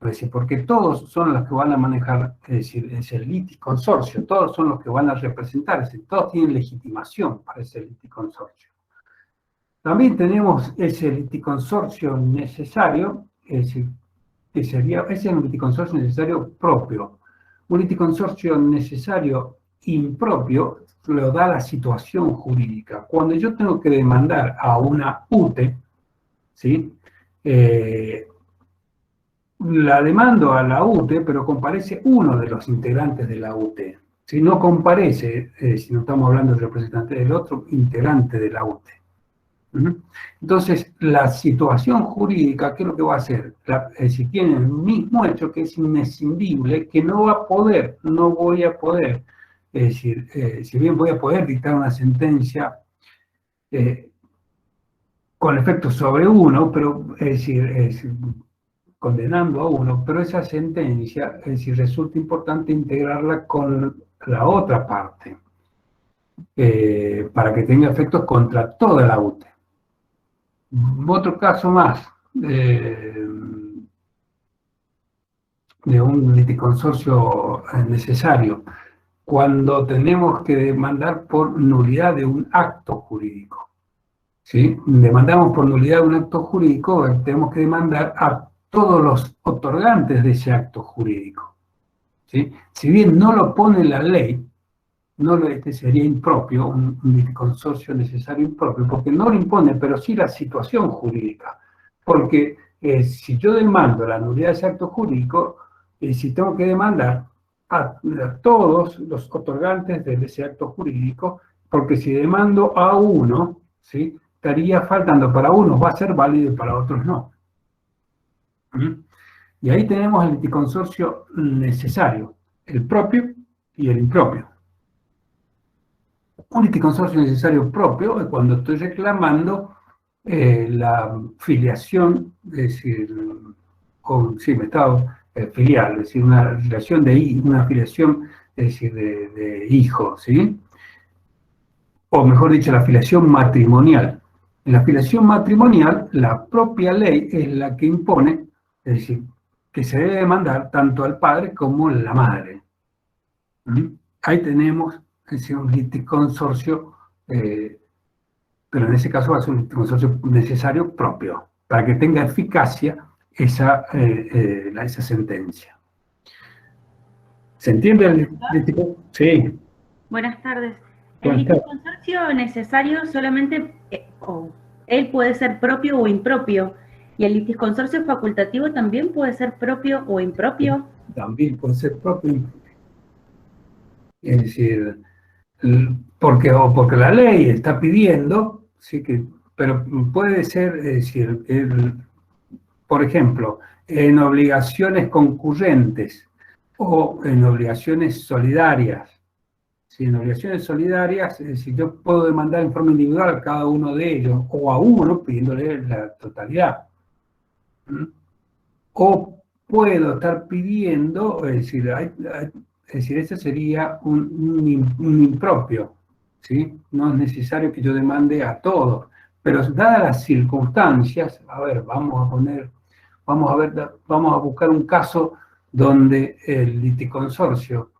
Es decir, porque todos son los que van a manejar, es decir, es el liticonsorcio, todos son los que van a representar, es decir, todos tienen legitimación para ese liticonsorcio. También tenemos ese liticonsorcio necesario, es decir, ese es un liticonsorcio necesario propio. Un liticonsorcio necesario impropio lo da la situación jurídica. Cuando yo tengo que demandar a una UTE, ¿sí? La demando a la UTE, pero comparece uno de los integrantes de la UTE. Si no comparece, si no estamos hablando del representante del otro integrante de la UTE. Entonces, la situación jurídica, ¿qué es lo que va a hacer? Si tiene el mismo hecho que es inescindible, que no voy a poder, es decir, si bien voy a poder dictar una sentencia con efecto sobre uno, pero es decir, condenando a uno, pero esa sentencia, es decir, resulta importante integrarla con la otra parte, para que tenga efectos contra toda la UTE. Otro caso más de un liticonsorcio necesario, cuando tenemos que demandar por nulidad de un acto jurídico. ¿Sí? Demandamos por nulidad de un acto jurídico, tenemos que demandar a todos los otorgantes de ese acto jurídico. ¿Sí? Si bien no lo pone la ley, sería impropio, un liticonsorcio necesario impropio, porque no lo impone, pero sí la situación jurídica. Porque si yo demando la nulidad de ese acto jurídico, si tengo que demandar a todos los otorgantes de ese acto jurídico, porque si demando a uno, ¿sí? Estaría faltando, para unos va a ser válido y para otros no. Y ahí tenemos el liticonsorcio necesario, el propio y el impropio. Un liticonsorcio necesario propio es cuando estoy reclamando la filiación, es decir, me estaba filial, es decir, una relación una filiación, es decir, de hijo, ¿sí? O mejor dicho, la filiación matrimonial. En la filiación matrimonial, la propia ley es la que impone, es decir, que se debe demandar tanto al padre como a la madre. Ahí tenemos, es decir, un liticonsorcio pero en ese caso va a ser un consorcio necesario propio, para que tenga eficacia esa sentencia. ¿Se entiende el litisconsorcio? Sí. Buenas tardes. ¿El Buenas tardes. litisconsorcio necesario solamente, él puede ser propio o impropio? ¿Y el litisconsorcio facultativo también puede ser propio o impropio? También puede ser propio e impropio. Es decir, porque la ley está pidiendo, sí que, pero puede ser, es decir, por ejemplo, en obligaciones concurrentes o en obligaciones solidarias. Si en obligaciones solidarias, es decir, yo puedo demandar en forma individual a cada uno de ellos, o a uno pidiéndole la totalidad. O puedo estar pidiendo, es decir, ese sería un impropio, ¿sí? No es necesario que yo demande a todos, pero dadas las circunstancias, a ver, vamos a buscar un caso donde el liticonsorcio,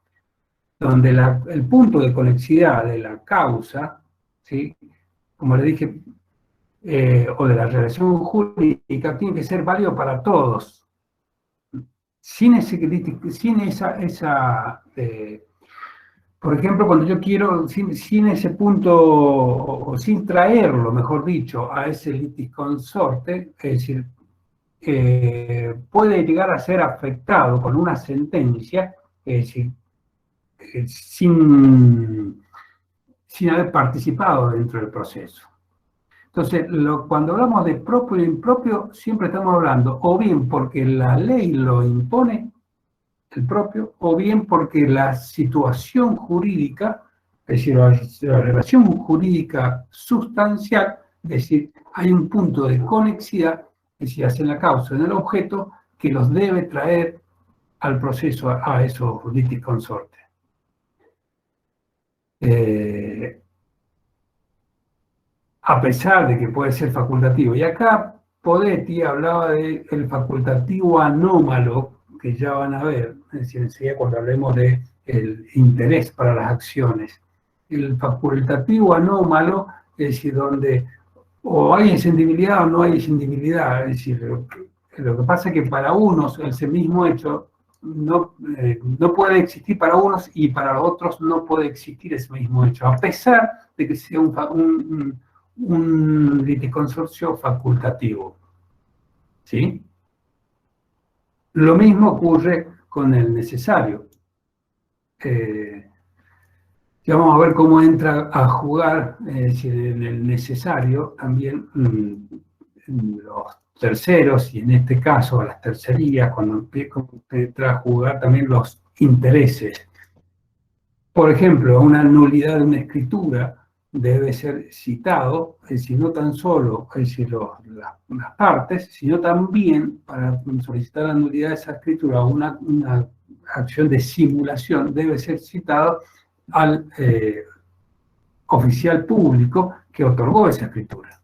donde el punto de conexidad de la causa, ¿sí? Como le dije, o de la relación jurídica, tiene que ser válido para todos. Sin por ejemplo, cuando yo quiero, sin ese punto, o sin traerlo, mejor dicho, a ese litisconsorte, es decir, puede llegar a ser afectado con una sentencia, es decir, sin haber participado dentro del proceso. Entonces, cuando hablamos de propio e impropio, siempre estamos hablando o bien porque la ley lo impone, el propio, o bien porque la situación jurídica, es decir, la relación jurídica sustancial, es decir, hay un punto de conexidad, es decir, hacia la causa en el objeto, que los debe traer al proceso a esos litisconsortes. A pesar de que puede ser facultativo. Y acá Podetti hablaba del facultativo anómalo, que ya van a ver, es decir, enseguida cuando hablemos del interés para las acciones. El facultativo anómalo, es decir, donde o hay inscindibilidad o no hay inscindibilidad, es decir, lo que pasa es que para unos ese mismo hecho no puede existir para unos y para los otros no puede existir ese mismo hecho, a pesar de que sea un litisconsorcio facultativo. ¿Sí? Lo mismo ocurre con el necesario. Ya vamos a ver cómo entra a jugar, es decir, en el necesario también los terceros, y en este caso las tercerías, cuando entra a jugar también los intereses. Por ejemplo, una nulidad de una escritura debe ser citado, es decir, no tan solo es decir, las partes, sino también para solicitar la nulidad de esa escritura o una acción de simulación debe ser citado al oficial público que otorgó esa escritura.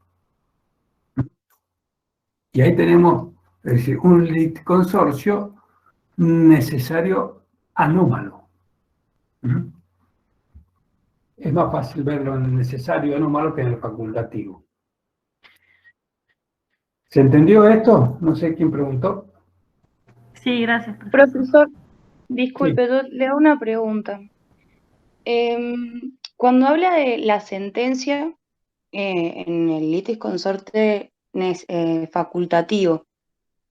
Y ahí tenemos, es decir, un litisconsorcio necesario anómalo. Es más fácil verlo en el necesario anómalo que en el facultativo. ¿Se entendió esto? No sé quién preguntó. Sí, gracias, profesor. Profesor, disculpe, yo le hago una pregunta. Cuando habla de la sentencia en el litisconsorte facultativo,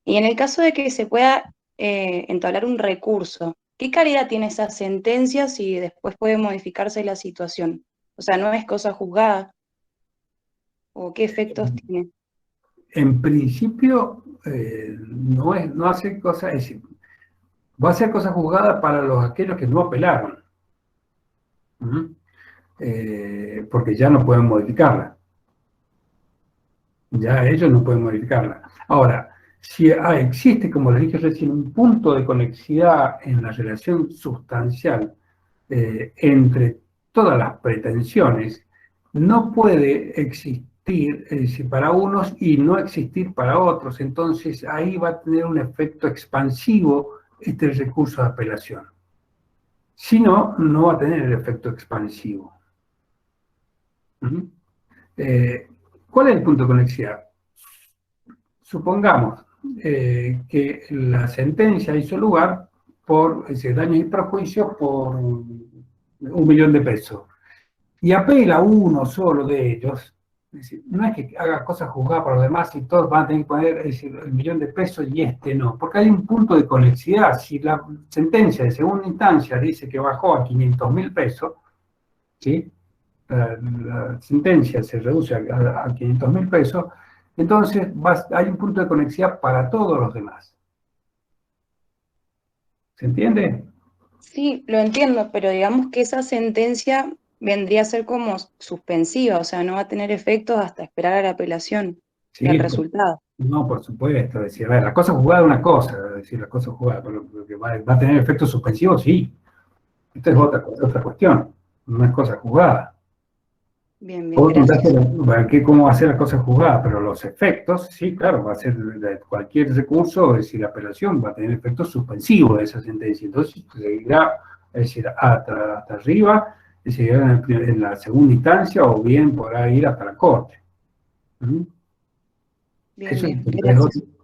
y en el caso de que se pueda entablar un recurso, ¿qué calidad tiene esa sentencia si después puede modificarse la situación? O sea, ¿no es cosa juzgada? ¿O qué efectos tiene? En principio, no hace cosas, es decir, va a ser cosa juzgada para aquellos que no apelaron. Porque ya no pueden modificarla. Ya ellos no pueden modificarla. Ahora, si existe, como les dije recién, un punto de conexidad en la relación sustancial entre todas las pretensiones, no puede existir para unos y no existir para otros. Entonces, ahí va a tener un efecto expansivo este recurso de apelación. Si no, no va a tener el efecto expansivo. ¿cuál es el punto de conexidad? Supongamos que la sentencia hizo lugar por daños y perjuicios por 1 millón de pesos. Y apela uno solo de ellos. Es decir, no es que haga cosas juzgadas por los demás y todos van a tener que poner el 1 millón de pesos y este no. Porque hay un punto de conexidad. Si la sentencia de segunda instancia dice que bajó a 500.000 pesos, ¿sí? La sentencia se reduce a 500.000 pesos, entonces hay un punto de conexidad para todos los demás. ¿Se entiende? Sí, lo entiendo, pero digamos que esa sentencia vendría a ser como suspensiva, o sea, no va a tener efectos hasta esperar a la apelación del resultado. No, por supuesto. Es decir, a ver, la cosa juzgada es una cosa, es decir, la cosa juzgada, pero que va a tener efectos suspensivos, sí. Esta es otra cuestión, no es cosa juzgada. Bien, gracias. ¿Cómo va a ser la cosa juzgada? Pero los efectos, sí, claro, va a ser cualquier recurso, es decir, la apelación va a tener efectos suspensivos de esa sentencia. Entonces, seguirá, es decir, hasta arriba, seguirá en la segunda instancia o bien podrá ir hasta la corte. Eso es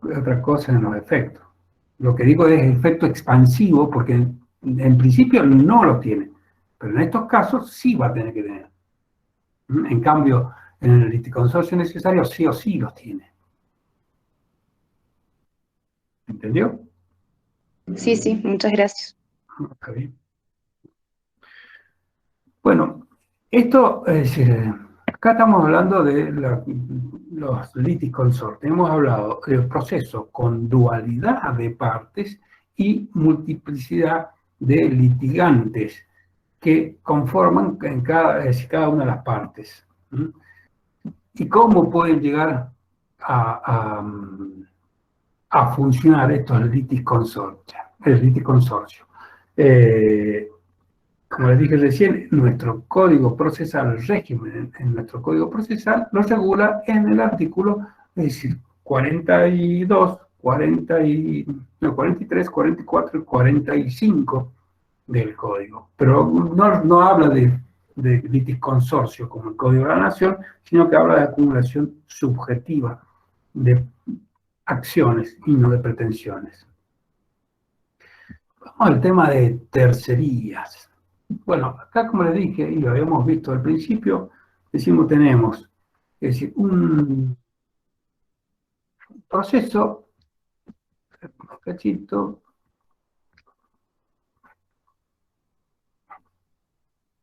otra cosa en los efectos. Lo que digo es efecto expansivo, porque en principio no lo tiene, pero en estos casos sí va a tener que tener. En cambio, en el liticonsorcio necesario sí o sí los tiene. ¿Entendió? Sí, sí, muchas gracias. Está bien. Bueno, esto es decir, acá estamos hablando de los liticonsortes. Hemos hablado del proceso con dualidad de partes y multiplicidad de litigantes que conforman cada una de las partes. ¿Y cómo pueden llegar a funcionar estos liticonsorcios? Como les dije recién, nuestro código procesal, el régimen en nuestro código procesal, lo regula en el artículo, es decir, 42, 43, 44 y 45 del código. Pero no habla de liticonsorcio como el Código de la Nación, sino que habla de acumulación subjetiva de acciones y no de pretensiones. Vamos al tema de tercerías. Bueno, acá como les dije, y lo habíamos visto al principio, tenemos, es decir, un proceso, un cachito,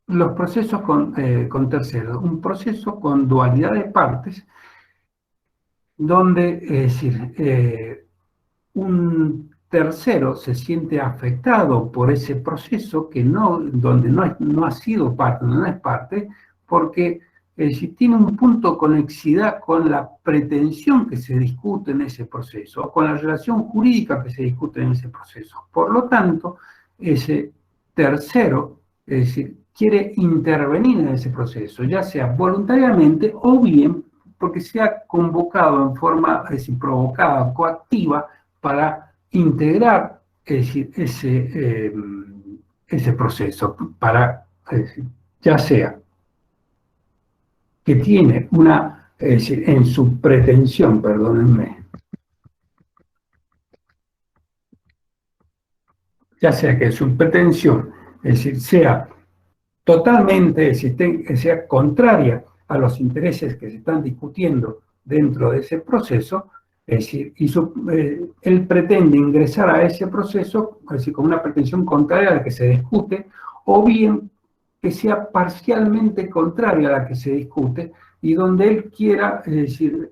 los procesos con terceros, un proceso con dualidad de partes, donde, es decir, un tercero se siente afectado por ese proceso donde no ha sido parte, no es parte, porque si tiene un punto de conexidad con la pretensión que se discute en ese proceso, o con la relación jurídica que se discute en ese proceso. Por lo tanto, ese tercero, es decir, quiere intervenir en ese proceso, ya sea voluntariamente o bien porque se ha convocado en forma, es decir, provocada, coactiva, para integrar, es decir, ese proceso, es decir, ya sea que tiene es decir, en su pretensión, perdónenme, ya sea que su pretensión, es decir, sea totalmente, es decir, que sea contraria a los intereses que se están discutiendo dentro de ese proceso, es decir, él pretende ingresar a ese proceso, es decir, con una pretensión contraria a la que se discute, o bien que sea parcialmente contraria a la que se discute, y donde él quiera, es decir,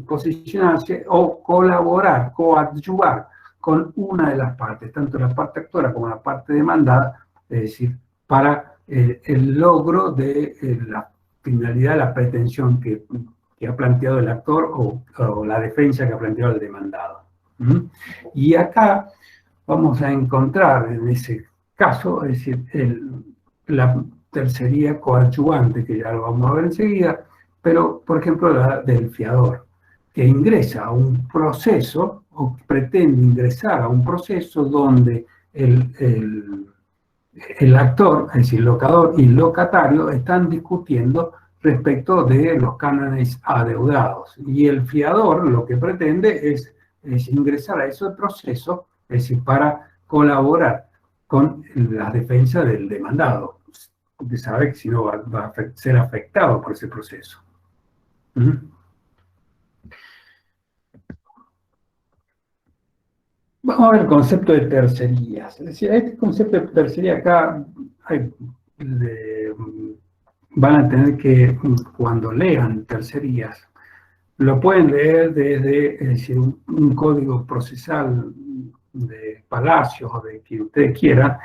posicionarse o colaborar, coadyuvar con una de las partes, tanto la parte actora como la parte demandada, es decir, para el logro de la finalidad, la pretensión que ha planteado el actor o la defensa que ha planteado el demandado. Y acá vamos a encontrar en ese caso, es decir, la tercería coadyuvante, que ya lo vamos a ver enseguida, pero por ejemplo la del fiador, que ingresa a un proceso o pretende ingresar a un proceso donde el actor, es decir, locador y locatario están discutiendo, es respecto de los cánones adeudados. Y el fiador lo que pretende es ingresar a ese proceso, es decir, para colaborar con la defensa del demandado, porque sabe que si no va a ser afectado por ese proceso. Vamos a ver el concepto de tercerías. Es decir, este concepto de tercería acá van a tener que, cuando lean tercerías, lo pueden leer desde, es decir, un código procesal de Palacios o de quien ustedes quieran,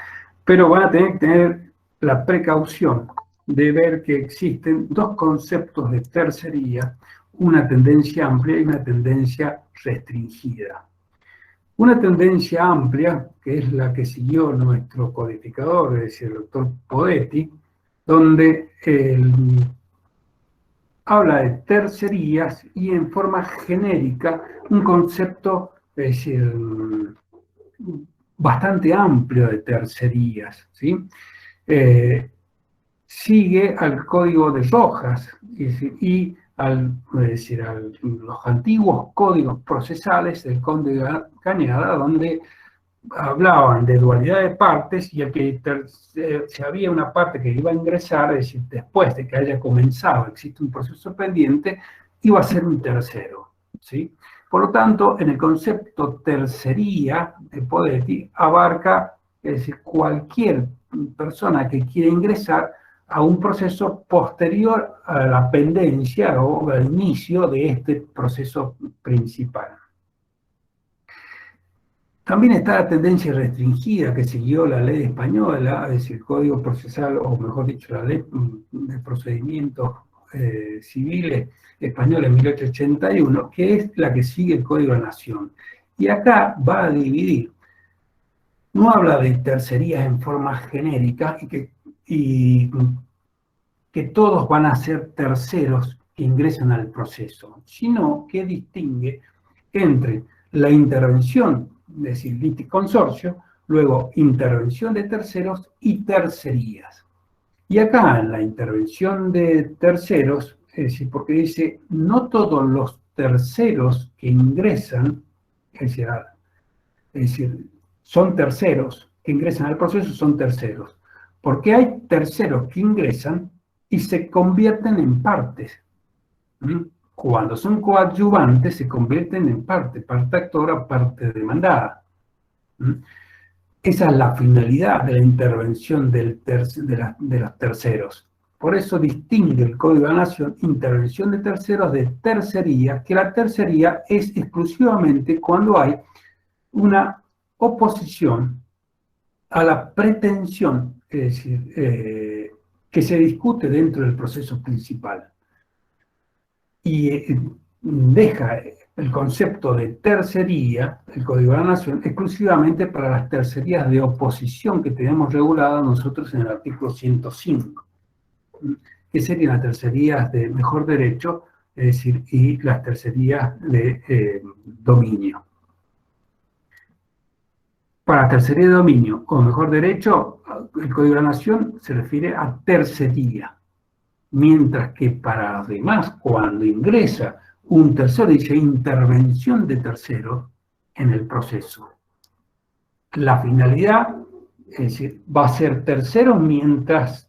pero van a tener que tener la precaución de ver que existen dos conceptos de tercería, una tendencia amplia y una tendencia restringida. Una tendencia amplia, que es la que siguió nuestro codificador, es decir, el doctor Podetti, donde habla de tercerías y en forma genérica un concepto, es decir, bastante amplio de tercerías, ¿sí? Sigue al código de Rojas y a los antiguos códigos procesales del Conde de Cañada, donde hablaban de dualidad de partes y si había una parte que iba a ingresar, es decir, después de que haya comenzado, existe un proceso pendiente, iba a ser un tercero, ¿sí? Por lo tanto, en el concepto tercería de Podetti abarca, es decir, cualquier persona que quiera ingresar a un proceso posterior a la pendencia o al inicio de este proceso principal. También está la tendencia restringida que siguió la ley española, es decir, el Código Procesal, o mejor dicho, la ley de procedimientos civiles española en 1881, que es la que sigue el Código de la Nación. Y acá va a dividir. No habla de tercerías en forma genérica y que todos van a ser terceros que ingresan al proceso, sino que distingue entre la intervención, es decir, litisconsorcio, luego intervención de terceros y tercerías. Y acá en la intervención de terceros, es decir, porque dice, no todos los terceros que ingresan, es decir, son terceros que ingresan al proceso, son terceros. Porque hay terceros que ingresan y se convierten en partes. Cuando son coadyuvantes se convierten en parte actora, parte demandada. Esa es la finalidad de la intervención de los terceros. Por eso distingue el Código de la Nación intervención de terceros de tercería, que la tercería es exclusivamente cuando hay una oposición a la pretensión, es decir, que se discute dentro del proceso principal. Y deja el concepto de tercería, el Código de la Nación, exclusivamente para las tercerías de oposición que tenemos reguladas nosotros en el artículo 105, que serían las tercerías de mejor derecho, es decir, y las tercerías de dominio. Para tercería de dominio o mejor derecho, el Código de la Nación se refiere a tercería. Mientras que para los demás, cuando ingresa un tercero, dice intervención de tercero en el proceso. La finalidad, es decir, va a ser tercero mientras,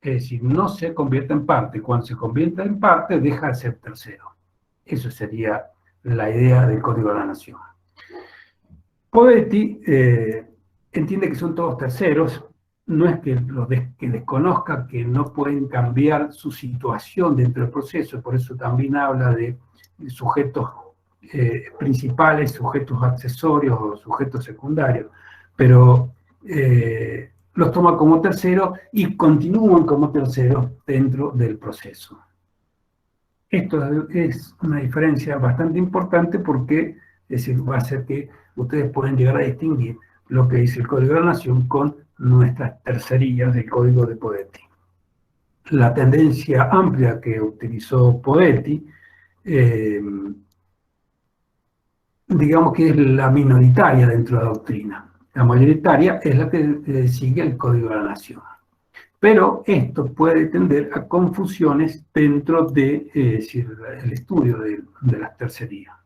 es decir, no se convierte en parte. Cuando se convierte en parte, deja de ser tercero. Eso sería la idea del Código de la Nación. Podetti entiende que son todos terceros. No es que desconozca que no pueden cambiar su situación dentro del proceso, por eso también habla de sujetos principales, sujetos accesorios o sujetos secundarios, pero los toma como terceros y continúan como terceros dentro del proceso. Esto es una diferencia bastante importante porque va a hacer que ustedes puedan llegar a distinguir lo que dice el Código de la Nación con nuestras tercerías del Código de Podetti. La tendencia amplia que utilizó Podetti, digamos que es la minoritaria dentro de la doctrina. La mayoritaria es la que sigue el Código de la Nación. Pero esto puede tender a confusiones dentro de el estudio de las tercerías.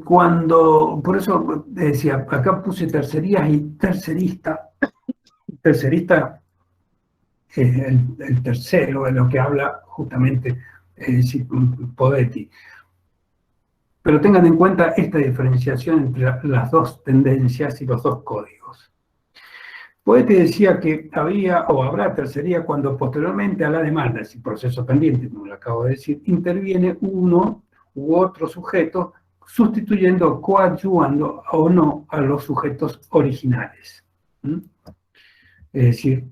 Por eso decía, acá puse tercerías y tercerista. Tercerista es el tercero, de lo que habla justamente Podetti. Pero tengan en cuenta esta diferenciación entre las dos tendencias y los dos códigos. Podetti decía que había o habrá tercería cuando posteriormente a la demanda, es el proceso pendiente, como lo acabo de decir, interviene uno u otro sujeto sustituyendo, coadyuvando o no a los sujetos originales. Es decir,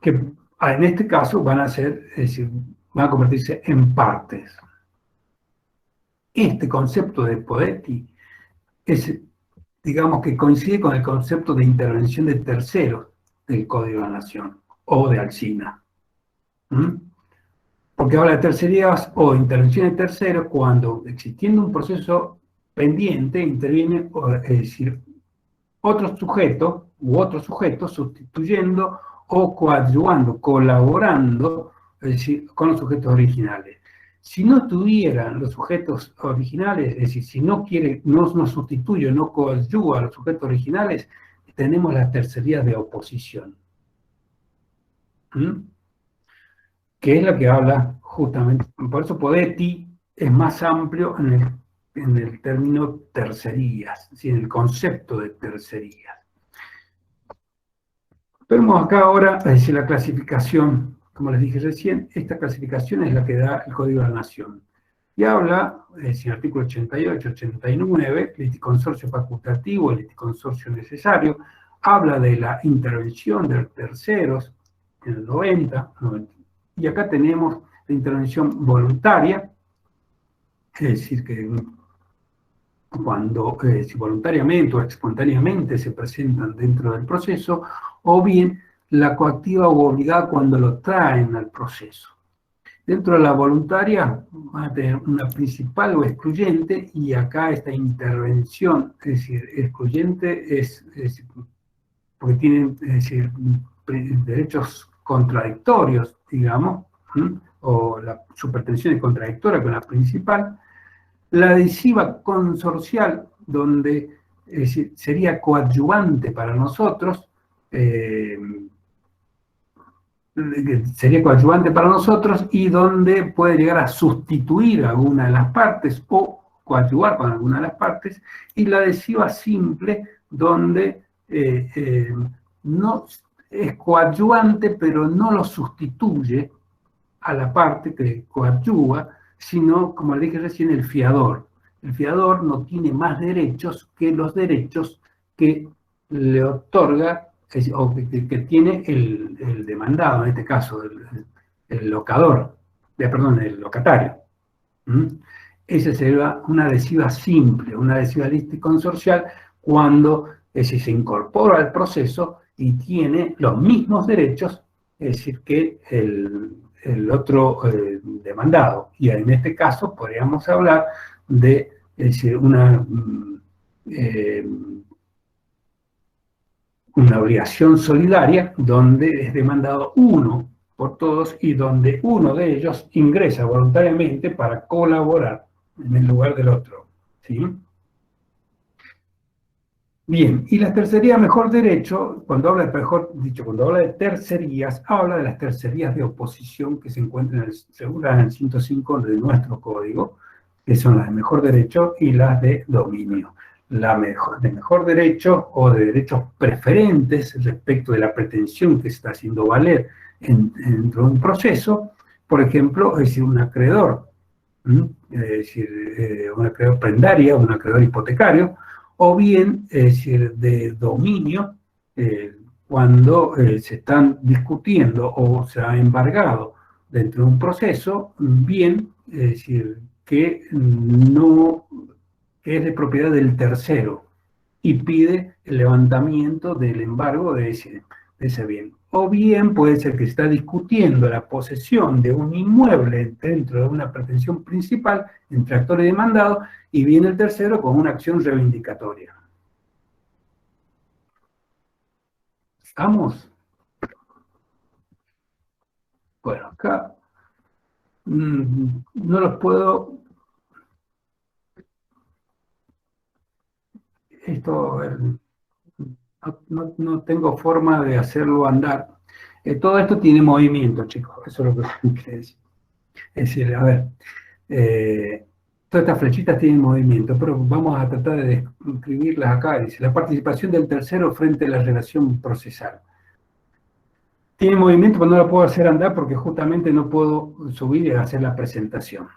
que en este caso van a convertirse en partes. Este concepto de Podetti digamos que coincide con el concepto de intervención de terceros del Código de la Nación o de Alsina. Porque habla de tercerías o intervención de terceros cuando, existiendo un proceso pendiente, interviene, es decir, otro sujeto u otros sujetos sustituyendo o coadyuvando, colaborando, es decir, con los sujetos originales. Si no tuvieran los sujetos originales, es decir, si no sustituye, no coadyuva a los sujetos originales, tenemos las tercerías de oposición. Que es la que habla justamente, por eso Podetti es más amplio en el término tercerías, en el concepto de tercerías. Vemos acá ahora, es decir, la clasificación, como les dije recién, esta clasificación es la que da el Código de la Nación. Y habla, es decir, artículo 88, 89, liticonsorcio facultativo, liticonsorcio necesario, habla de la intervención de terceros en el 90, y acá tenemos la intervención voluntaria, es decir, que cuando si voluntariamente o espontáneamente se presentan dentro del proceso, o bien la coactiva o obligada cuando lo traen al proceso. Dentro de la voluntaria van a tener una principal o excluyente, y acá esta intervención, es decir, excluyente es porque tienen, es decir, derechos contradictorios, digamos, o su pretensión es contradictoria con la principal. La adhesiva consorcial, donde sería coadyuvante para nosotros, y donde puede llegar a sustituir a alguna de las partes o coadyuvar con alguna de las partes, y la adhesiva simple, donde no es coadyuvante, pero no lo sustituye a la parte que coadyuva, sino, como le dije recién, el fiador. El fiador no tiene más derechos que los derechos que le otorga, o que tiene el demandado, en este caso, el locador, el locatario. Esa sería una adhesiva simple, una adhesiva consorcial, cuando se incorpora al proceso y tiene los mismos derechos, es decir, que el otro demandado. Y en este caso podríamos hablar de una obligación solidaria donde es demandado uno por todos y donde uno de ellos ingresa voluntariamente para colaborar en el lugar del otro. ¿Sí? Bien, y la tercería mejor derecho, cuando habla de tercerías, habla de las tercerías de oposición que se encuentran según el 105 de nuestro código, que son las de mejor derecho y las de dominio. De mejor derecho o de derechos preferentes respecto de la pretensión que se está haciendo valer dentro de un proceso, por ejemplo, es decir, un acreedor, es decir, un acreedor prendaria, un acreedor hipotecario, o bien, es decir, de dominio, cuando se están discutiendo o se ha embargado dentro de un proceso, bien, es decir, que es de propiedad del tercero y pide el levantamiento del embargo de ese bien. O bien puede ser que se está discutiendo la posesión de un inmueble dentro de una pretensión principal entre actor y demandado, y viene el tercero con una acción reivindicatoria. Vamos. Bueno, acá no los puedo... Esto, a ver, no tengo forma de hacerlo andar. Todo esto tiene movimiento, chicos. Eso es lo que quiere decir. Es decir, a ver, todas estas flechitas tienen movimiento, pero vamos a tratar de describirlas acá. Dice, la participación del tercero frente a la relación procesal. Tiene movimiento, pero no la puedo hacer andar porque justamente no puedo subir y hacer la presentación.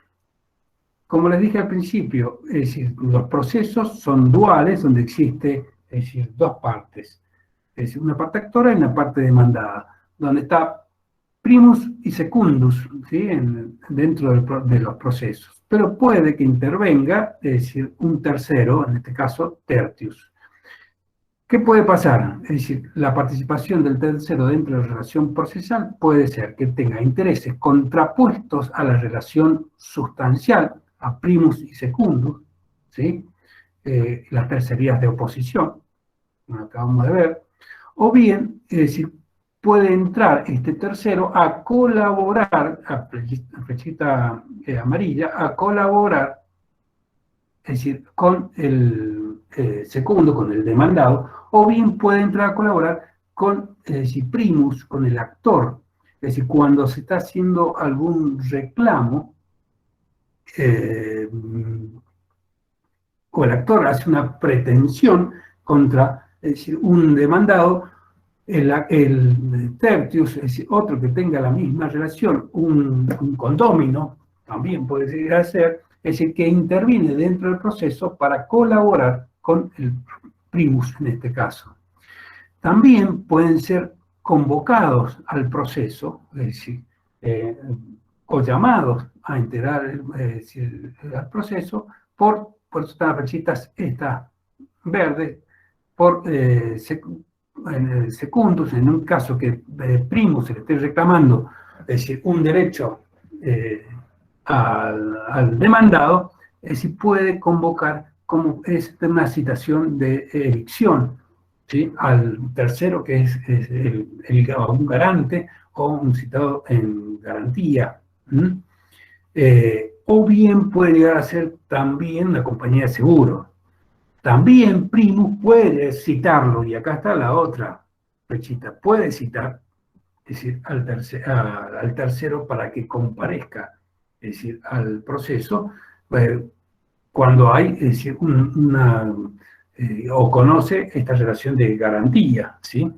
Como les dije al principio, es decir, los procesos son duales, donde existe, es decir, dos partes. Es decir, una parte actora y una parte demandada, donde está primus y secundus, ¿sí? Dentro de los procesos. Pero puede que intervenga, es decir, un tercero, en este caso, tertius. ¿Qué puede pasar? Es decir, la participación del tercero dentro de la relación procesal puede ser que tenga intereses contrapuestos a la relación sustancial, a primus y secundus, ¿sí? Las tercerías de oposición, como acabamos de ver, o bien, es decir, puede entrar este tercero a colaborar, a flechita amarilla, a colaborar, es decir, con el segundo, con el demandado, o bien puede entrar a colaborar con, es decir, primus, con el actor. Es decir, cuando se está haciendo algún reclamo, o el actor hace una pretensión contra, es decir, un demandado, el tertius, es decir, otro que tenga la misma relación, un condómino, también puede llegar a ser, es decir, que interviene dentro del proceso para colaborar con el primus en este caso. También pueden ser convocados al proceso, es decir, o llamados a integrar al proceso por eso están las flechitas estas verdes, por secundus, en un caso que primus se le esté reclamando, es decir, un derecho al demandado, es decir, puede convocar como es una situación de evicción, ¿sí? Al tercero que es un garante o un citado en garantía. O bien puede llegar a ser también una compañía de seguro. También primus puede citarlo, y acá está la otra flechita, puede citar, es decir, al tercero para que comparezca, es decir, al proceso, cuando hay, es decir, o conoce esta relación de garantía, ¿sí?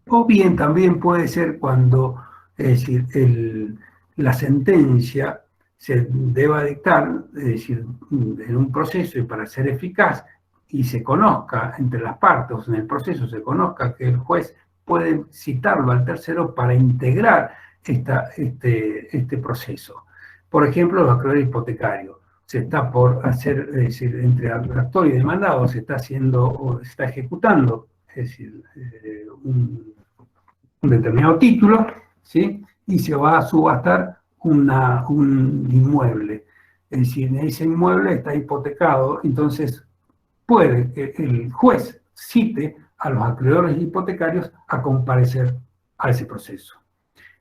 O bien también puede ser cuando, es decir, la sentencia se deba dictar, es decir, en un proceso y para ser eficaz, y se conozca entre las partes, en el proceso se conozca que el juez puede citarlo al tercero para integrar este proceso. Por ejemplo, los acreedores hipotecarios. Se está por hacer, es decir, entre actor y demandado, se está haciendo, o se está ejecutando, es decir, un determinado título, ¿sí? Y se va a subastar un inmueble. Es decir, ese inmueble está hipotecado, entonces puede que el juez cite a los acreedores hipotecarios a comparecer a ese proceso.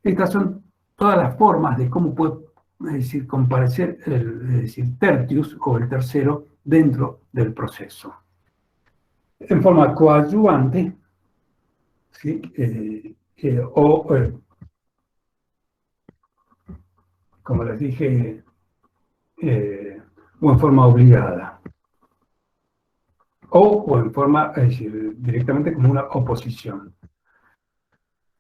Estas son todas las formas de cómo puede, es decir, comparecer el tertius o el tercero dentro del proceso. En forma coadyuvante, ¿sí? Como les dije, o en forma obligada. O en forma, es decir, directamente como una oposición.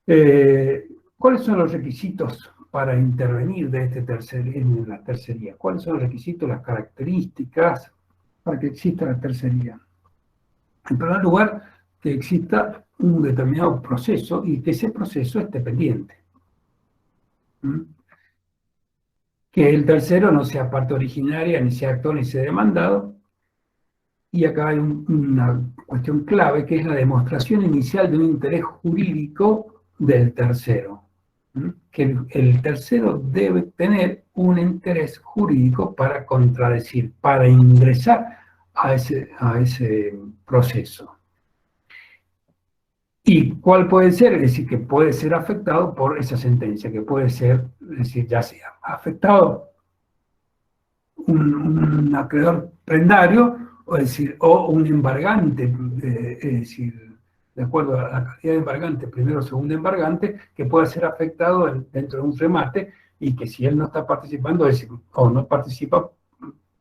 ¿Cuáles son los requisitos para intervenir de en la tercería? ¿Cuáles son los requisitos, las características para que exista la tercería? En primer lugar, que exista un determinado proceso y que ese proceso esté pendiente. Que el tercero no sea parte originaria, ni sea actor, ni sea demandado. Y acá hay una cuestión clave, que es la demostración inicial de un interés jurídico del tercero. Que el tercero debe tener un interés jurídico para contradecir, para ingresar a ese proceso. ¿Y cuál puede ser? Es decir, que puede ser afectado por esa sentencia, que puede ser, es decir, ya sea afectado un acreedor prendario, o, es decir, o un embargante, es decir, de acuerdo a la calidad de embargante, primero o segundo embargante, que pueda ser afectado dentro de un remate y que si él no está participando, es decir, o no participa,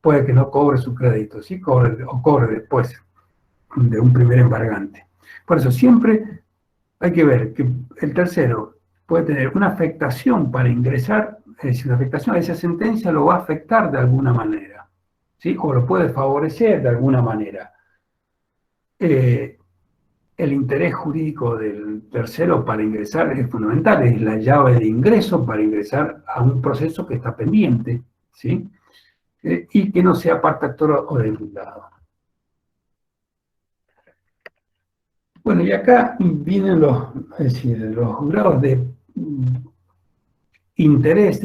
puede que no cobre su crédito, ¿sí? Cobre después de un primer embargante. Por eso siempre hay que ver que el tercero puede tener una afectación para ingresar, es decir, la afectación a esa sentencia lo va a afectar de alguna manera, ¿sí? O lo puede favorecer de alguna manera. El interés jurídico del tercero para ingresar es fundamental, es la llave de ingreso para ingresar a un proceso que está pendiente, ¿sí? Y que no sea parte actor o demandado. Bueno, y acá vienen es decir, los grados de interés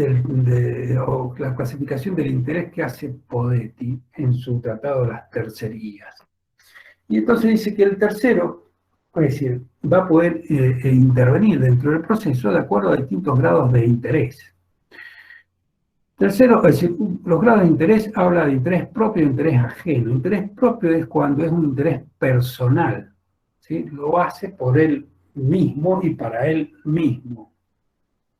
o la clasificación del interés que hace Podetti en su tratado de las tercerías. Y entonces dice que el tercero, es decir, va a poder intervenir dentro del proceso de acuerdo a distintos grados de interés. Tercero, es decir, los grados de interés habla de interés propio e interés ajeno. Interés propio es cuando es un interés personal, ¿sí? Lo hace por él mismo y para él mismo.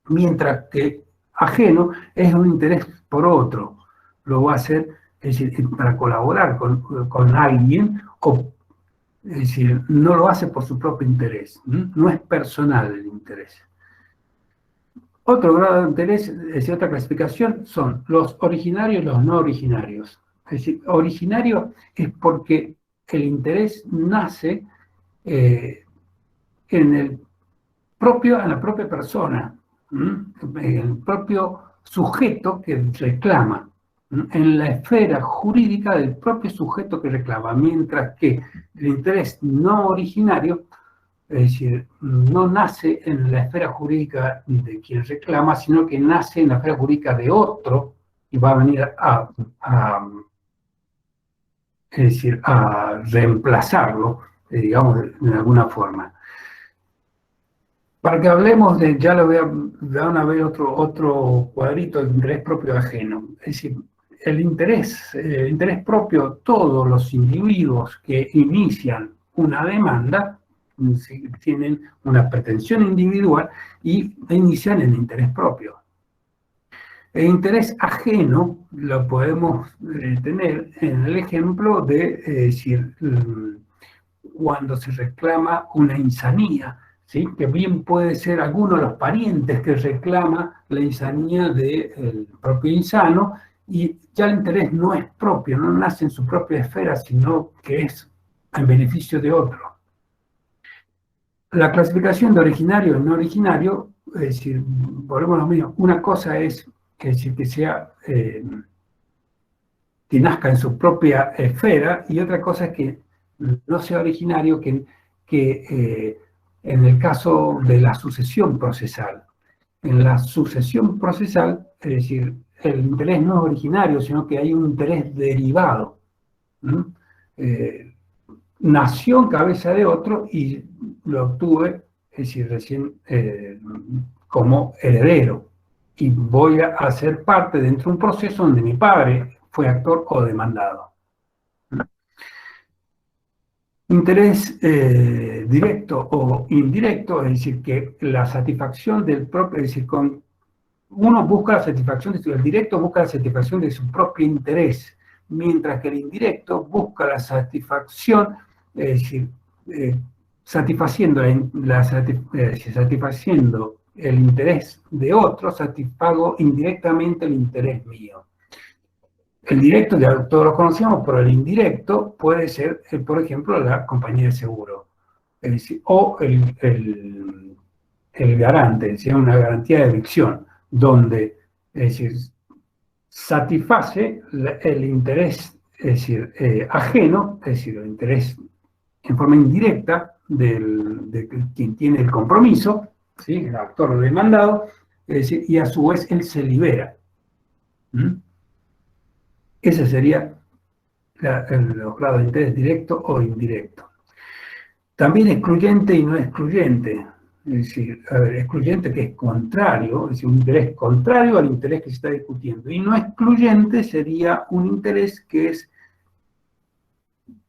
Mientras que ajeno es un interés por otro. Lo va a hacer, es decir, para colaborar con alguien, o, es decir, no lo hace por su propio interés. No es personal el interés. Otro grado de interés, es decir, otra clasificación, son los originarios y los no originarios. Es decir, originario es porque el interés nace en la propia persona, el propio sujeto que reclama, en la esfera jurídica del propio sujeto que reclama, mientras que el interés no originario, es decir, no nace en la esfera jurídica de quien reclama, sino que nace en la esfera jurídica de otro y va a venir es decir, a reemplazarlo, digamos, de alguna forma. Para que hablemos de, ya le voy a dar una vez otro cuadrito de interés propio y ajeno. Es decir, el interés propio, todos los individuos que inician una demanda tienen una pretensión individual y inician el interés propio. El interés ajeno lo podemos tener en el ejemplo de decir, cuando se reclama una insanía, ¿sí? Que bien puede ser alguno de los parientes que reclama la insanía del propio insano, y ya el interés no es propio, no nace en su propia esfera, sino que es en beneficio de otro. La clasificación de originario y no originario, es decir, volvemos a lo mismo, una cosa es decir, que sea que nazca en su propia esfera, y otra cosa es que no sea originario, que en el caso de la sucesión procesal. En la sucesión procesal, es decir, el interés no es originario, sino que hay un interés derivado. Nació en cabeza de otro y lo obtuve, es decir, recién como heredero. Y voy a ser parte dentro de un proceso donde mi padre fue actor o demandado. Interés directo o indirecto, es decir, que la satisfacción del propio, es decir, uno busca la satisfacción, el directo busca la satisfacción de su propio interés, mientras que el indirecto busca la satisfacción, es decir, satisfaciendo el interés de otro, satisfago indirectamente el interés mío. El directo ya todos lo conocemos, pero el indirecto puede ser, por ejemplo, la compañía de seguro, es decir, o el garante, es decir, una garantía de evicción, donde, es decir, satisface el interés, es decir, ajeno, es decir, el interés en forma indirecta de quien tiene el compromiso, ¿sí? El actor demandado, es decir, y a su vez él se libera. Ese sería los grados de interés directo o indirecto. También excluyente y no excluyente. Es decir, excluyente que es contrario, es decir, un interés contrario al interés que se está discutiendo. Y no excluyente sería un interés que es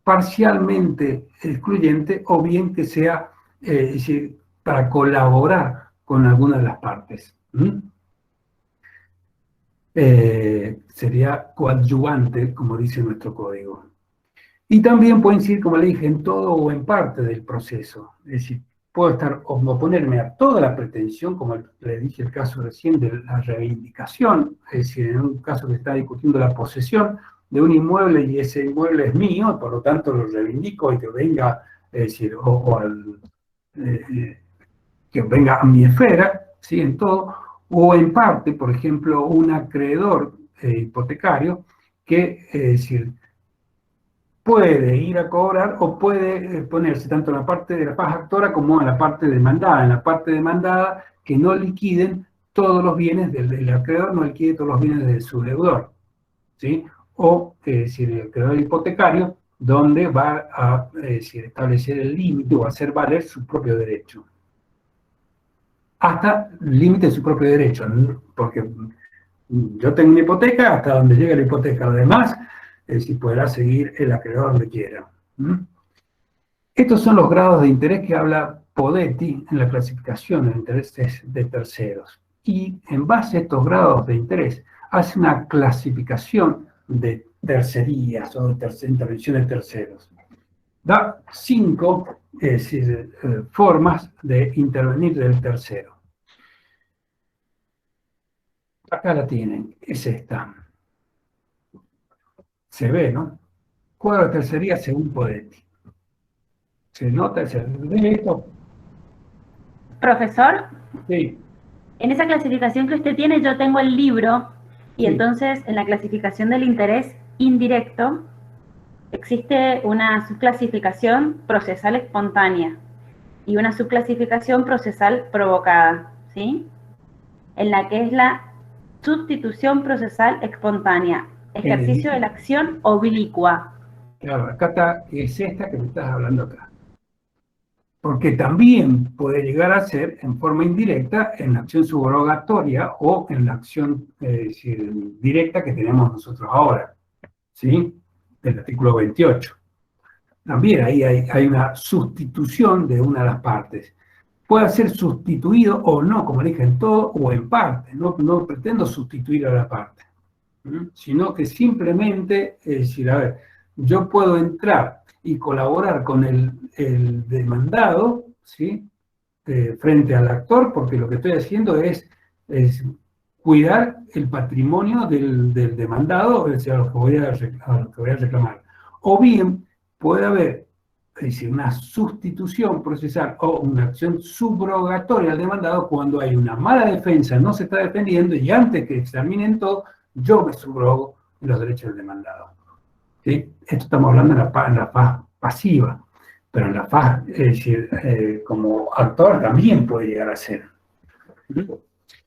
parcialmente excluyente o bien que sea es decir, para colaborar con alguna de las partes. Sería coadyuvante, como dice nuestro código. Y también pueden ser, como le dije, en todo o en parte del proceso. Es decir, puedo oponerme a toda la pretensión, como le dije el caso recién de la reivindicación, es decir, en un caso que está discutiendo la posesión de un inmueble y ese inmueble es mío, por lo tanto lo reivindico y que venga, es decir, que venga a mi esfera, ¿sí? En todo, o en parte, por ejemplo, un acreedor hipotecario que, es decir, puede ir a cobrar o puede ponerse tanto en la parte de la paz actora como en la parte demandada. En la parte demandada, que no liquiden todos los bienes del acreedor, no liquide todos los bienes de su deudor, ¿sí? O, si el acreedor hipotecario, donde va a establecer el límite o hacer valer su propio derecho. Hasta el límite de su propio derecho, ¿no? Porque yo tengo una hipoteca hasta donde llega la hipoteca. Lo demás, si podrá seguir el acreedor donde quiera. Estos son los grados de interés que habla Podetti en la clasificación de intereses de terceros. Y en base a estos grados de interés, hace una clasificación de tercerías o de intervención de terceros. Da 5 formas de intervenir del tercero. Acá la tienen, es esta. Se ve, ¿no? Cuadro de tercería según Podetti. ¿Se nota? ¿Se ve esto? Profesor, Sí. en esa clasificación que usted tiene, yo tengo el libro, y Sí. entonces en la clasificación del interés indirecto existe una subclasificación procesal espontánea y una subclasificación procesal provocada, ¿sí? En la que es la sustitución procesal espontánea, ejercicio de la acción oblicua. Claro, acá está, es esta que me estás hablando acá. Porque también puede llegar a ser en forma indirecta en la acción subrogatoria o en la acción directa que tenemos nosotros ahora, ¿sí? Del artículo 28. También ahí hay una sustitución de una de las partes. Puede ser sustituido o no, como dije, en todo o en parte. No pretendo sustituir a la parte, sino que simplemente, es decir, a ver, yo puedo entrar y colaborar con el demandado, ¿sí? Frente al actor, porque lo que estoy haciendo es cuidar el patrimonio del demandado, o sea, a lo que voy a reclamar. O bien puede haber, es decir, una sustitución procesal o una acción subrogatoria al demandado cuando hay una mala defensa, no se está defendiendo y antes que examinen todo, yo me subrogo los derechos del demandado. ¿Sí? Esto estamos hablando en la faz pasiva, pero en la faz, es decir, como actor también puede llegar a ser.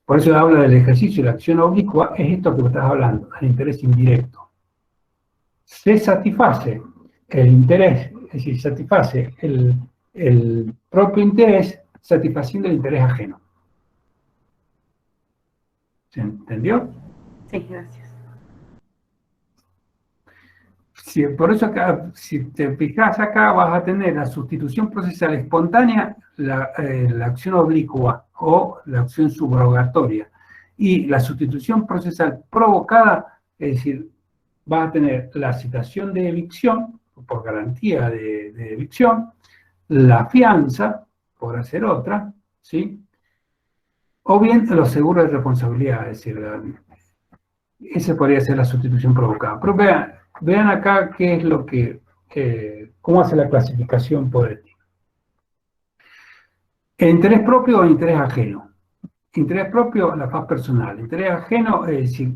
Por eso habla del ejercicio de la acción oblicua, es esto que me estás hablando, el interés indirecto. Se satisface el interés, es decir, satisface el propio interés satisfaciendo el interés ajeno. ¿Se entendió? Sí, gracias. Sí, por eso acá, si te fijas acá, vas a tener la sustitución procesal espontánea, la acción oblicua o la acción subrogatoria. Y la sustitución procesal provocada, es decir, vas a tener la citación de evicción, por garantía de evicción, la fianza, por hacer otra, ¿sí? O bien los seguros de responsabilidad, es decir, esa podría ser la sustitución provocada. Pero vean acá qué es lo que, cómo hace la clasificación Podetti. ¿El interés propio o interés ajeno? Interés propio, la faz personal. Interés ajeno, es decir,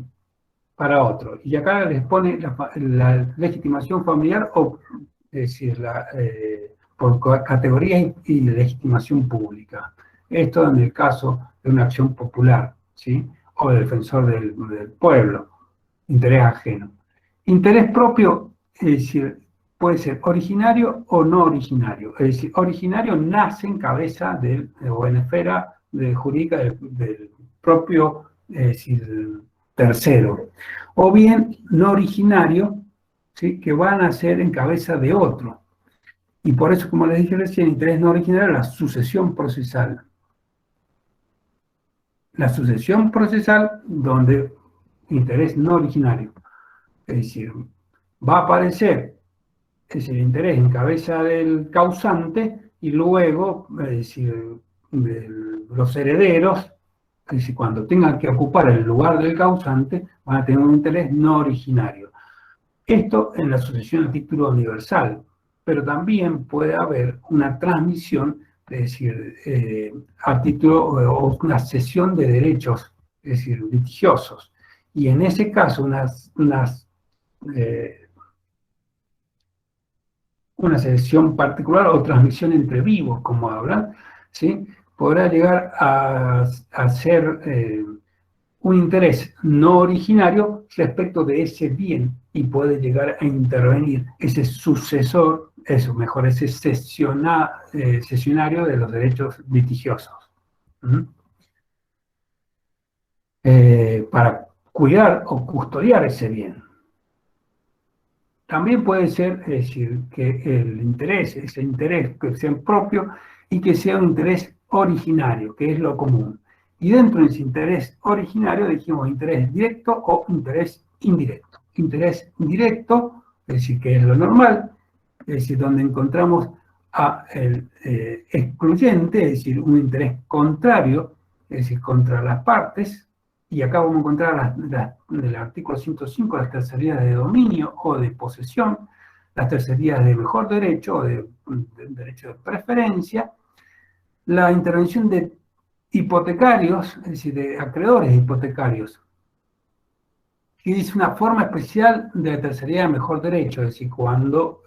para otro. Y acá les pone la legitimación familiar o, es decir, por categorías y legitimación pública. Esto en el caso de una acción popular, ¿sí? O de defensor del pueblo. Interés ajeno. Interés propio, es decir, puede ser originario o no originario. Es decir, originario nace en cabeza o en esfera jurídica del propio, es decir, tercero. O bien no originario, ¿sí?, que van a ser en cabeza de otro. Y por eso, como les dije recién, interés no originario es la sucesión procesal. La sucesión procesal donde interés no originario. Es decir, va a aparecer el interés en cabeza del causante y luego, es decir, los herederos, es decir, cuando tengan que ocupar el lugar del causante, van a tener un interés no originario. Esto en la sucesión a título universal, pero también puede haber una transmisión, es decir, a título o una cesión de derechos, es decir, litigiosos. Y en ese caso, una cesión particular o transmisión entre vivos, como hablan, ¿sí?, podrá llegar a ser un interés no originario respecto de ese bien y puede llegar a intervenir ese sucesor, ese cesionario de los derechos litigiosos. Para cuidar o custodiar ese bien. También puede ser, es decir, que ese interés que sea propio y que sea un interés originario, que es lo común. Y dentro de ese interés originario dijimos interés directo o interés indirecto. Interés directo, es decir, que es lo normal, es decir, donde encontramos el excluyente, es decir, un interés contrario, es decir, contra las partes. Y acá vamos a encontrar del artículo 105 las tercerías de dominio o de posesión, las tercerías de mejor derecho o de derecho de preferencia, la intervención de hipotecarios, es decir, de acreedores hipotecarios, que dice una forma especial de la tercería de mejor derecho, es decir, cuando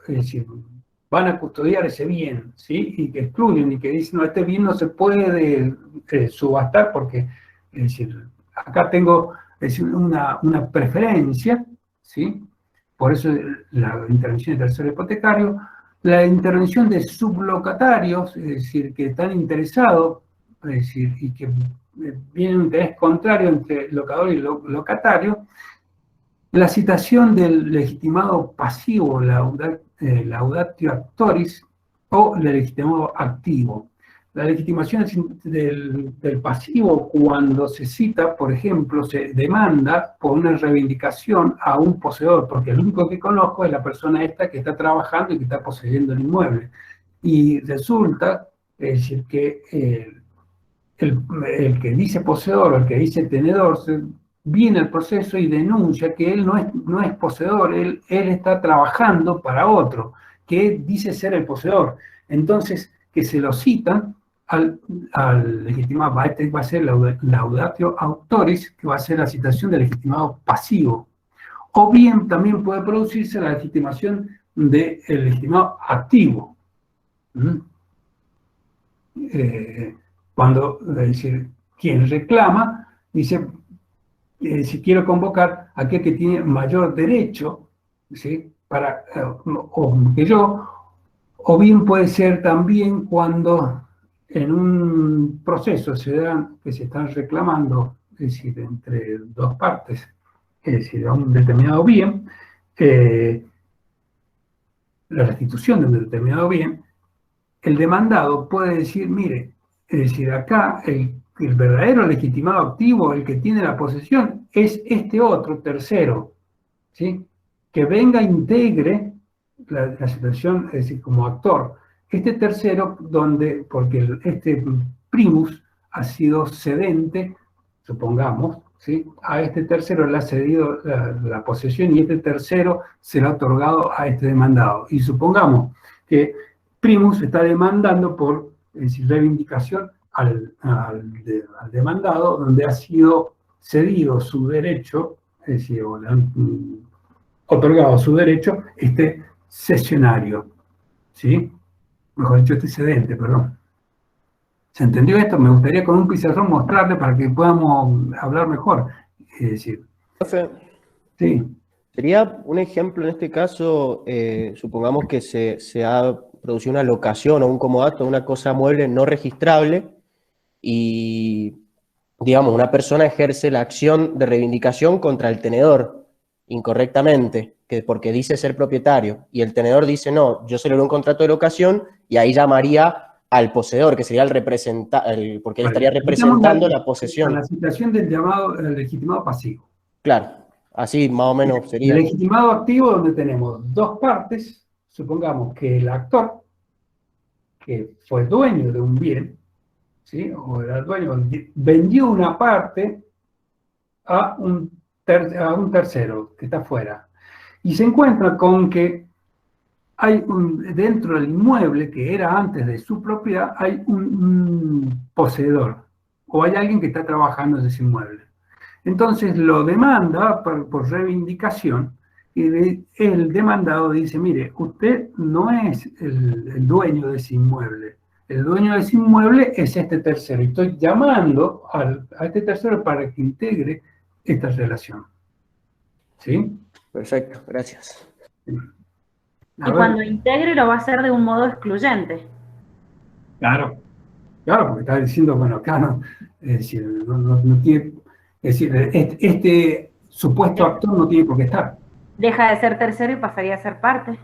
van a custodiar ese bien, ¿sí?, y que excluyen y que dicen, no, este bien no se puede subastar porque, es decir, acá tengo una preferencia, ¿sí? Por eso la intervención de tercero hipotecario, la intervención de sublocatarios, es decir, que están interesados, es decir, y que viene un interés contrario entre locador y locatario, la citación del legitimado pasivo, laudatio actoris, o el legitimado activo. La legitimación del pasivo, cuando se cita, por ejemplo, se demanda por una reivindicación a un poseedor, porque el único que conozco es la persona esta que está trabajando y que está poseyendo el inmueble. Y resulta, es decir, que el que dice poseedor o el que dice tenedor viene al proceso y denuncia que él no es poseedor, él está trabajando para otro, que dice ser el poseedor. Entonces, que se lo citan al legitimado, este va a ser laudatio autoris, que va a ser la citación del legitimado pasivo. O bien también puede producirse la legitimación del legitimado activo. Cuando, es decir, quien reclama, dice, si quiero convocar a aquel que tiene mayor derecho, ¿sí?, o que yo, o bien puede ser también cuando en un proceso que se están reclamando, es decir, entre dos partes, es decir, a un determinado bien, la restitución de un determinado bien, el demandado puede decir, mire, es decir, acá el verdadero legitimado activo, el que tiene la posesión, es este otro tercero, ¿sí?, que venga e integre la situación, es decir, como actor. Este tercero, porque este primus ha sido cedente, supongamos, ¿sí?, a este tercero le ha cedido la posesión y este tercero se lo ha otorgado a este demandado. Y supongamos que primus está demandando por, es decir, reivindicación al demandado, donde ha sido cedido su derecho, es decir, o le han otorgado su derecho, este cesionario, ¿sí? Mejor dicho, este cedente, perdón. ¿Se entendió esto? Me gustaría con un pizarrón mostrarle para que podamos hablar mejor. Es decir, Profe, sí. Sería un ejemplo en este caso, supongamos que se ha producido una locación o un comodato, una cosa mueble no registrable y, digamos, una persona ejerce la acción de reivindicación contra el tenedor incorrectamente, porque dice ser propietario, y el tenedor dice, no, yo celebré un contrato de locación, y ahí llamaría al poseedor, que sería el representante, porque él estaría representando la posesión. A la situación del llamado legitimado pasivo. Claro, así más o menos sería. El legitimado activo, donde tenemos dos partes, supongamos que el actor, que fue dueño de un bien, ¿sí? O era dueño, vendió una parte a un tercero que está afuera, y se encuentra con que hay dentro del inmueble que era antes de su propiedad, hay un poseedor, o hay alguien que está trabajando en ese inmueble. Entonces lo demanda por reivindicación, y el demandado dice, mire, usted no es el dueño de ese inmueble. El dueño de ese inmueble es este tercero. Y estoy llamando a este tercero para que integre esta relación. ¿Sí? Perfecto, gracias. Y cuando integre lo va a hacer de un modo excluyente. Claro, porque está diciendo, bueno, acá no, es decir, no tiene, es decir, este supuesto actor no tiene por qué estar. Deja de ser tercero y pasaría a ser parte.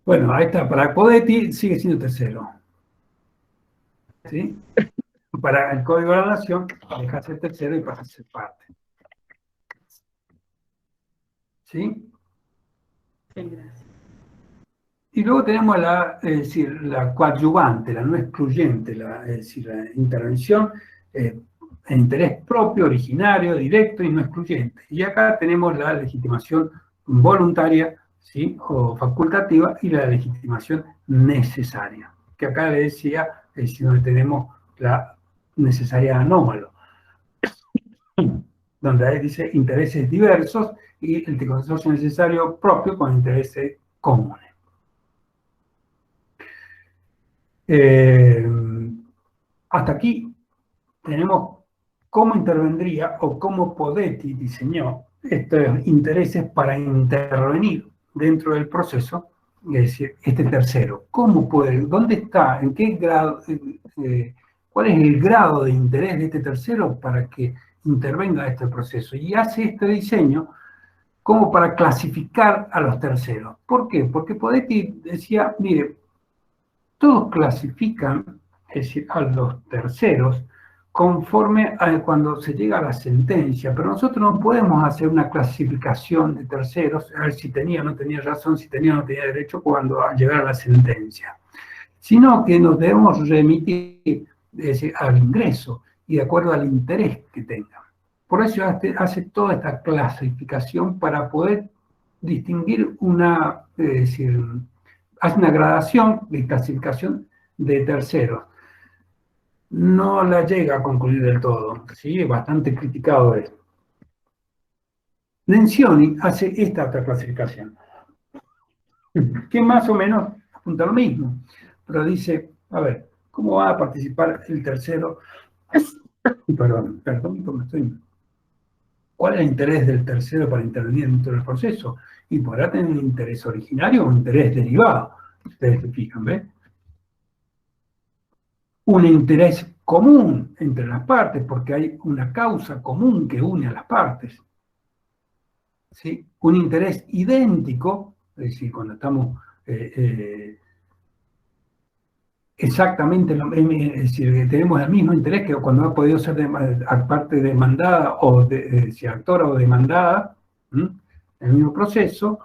Bueno, ahí está, para Podetti sigue siendo tercero. ¿Sí? Para el Código de la Nación deja de ser tercero y pasa a ser parte. ¿Sí? Sí, gracias. Y luego tenemos la coadyuvante, la no excluyente, es decir, la intervención en interés propio, originario, directo y no excluyente. Y acá tenemos la legitimación voluntaria, ¿sí? O facultativa, y la legitimación necesaria. Que acá le decía, es decir, donde tenemos la necesaria anómalo, donde ahí dice intereses diversos y el consorcio necesario propio con intereses comunes. Hasta aquí tenemos cómo intervendría o cómo Podetti diseñó estos intereses para intervenir dentro del proceso, es decir, este tercero. ¿Cómo puede? ¿Dónde está? ¿En qué grado? ¿Cuál es el grado de interés de este tercero para que intervenga este proceso? Y hace este diseño como para clasificar a los terceros. ¿Por qué? Porque Podetti decía, mire, todos clasifican, es decir, a los terceros conforme a cuando se llega a la sentencia, pero nosotros no podemos hacer una clasificación de terceros, a ver si tenía o no tenía razón, si tenía o no tenía derecho cuando llegar a la sentencia, sino que nos debemos remitir, es decir, al ingreso y de acuerdo al interés que tengan. Por eso hace toda esta clasificación para poder distinguir es decir, hace una gradación de clasificación de terceros. No la llega a concluir del todo, ¿sí? Es bastante criticado esto. Lencioni hace esta otra clasificación, que más o menos apunta a lo mismo, pero dice, a ver, ¿cómo va a participar el tercero? Perdón, porque estoy... ¿Cuál es el interés del tercero para intervenir dentro del proceso? Y podrá tener un interés originario o un interés derivado. Ustedes se fijan, ¿ven? Un interés común entre las partes, porque hay una causa común que une a las partes. ¿Sí? Un interés idéntico, es decir, cuando estamos exactamente, es decir, tenemos el mismo interés que cuando ha podido ser parte demandada o si actora o demandada, el mismo proceso,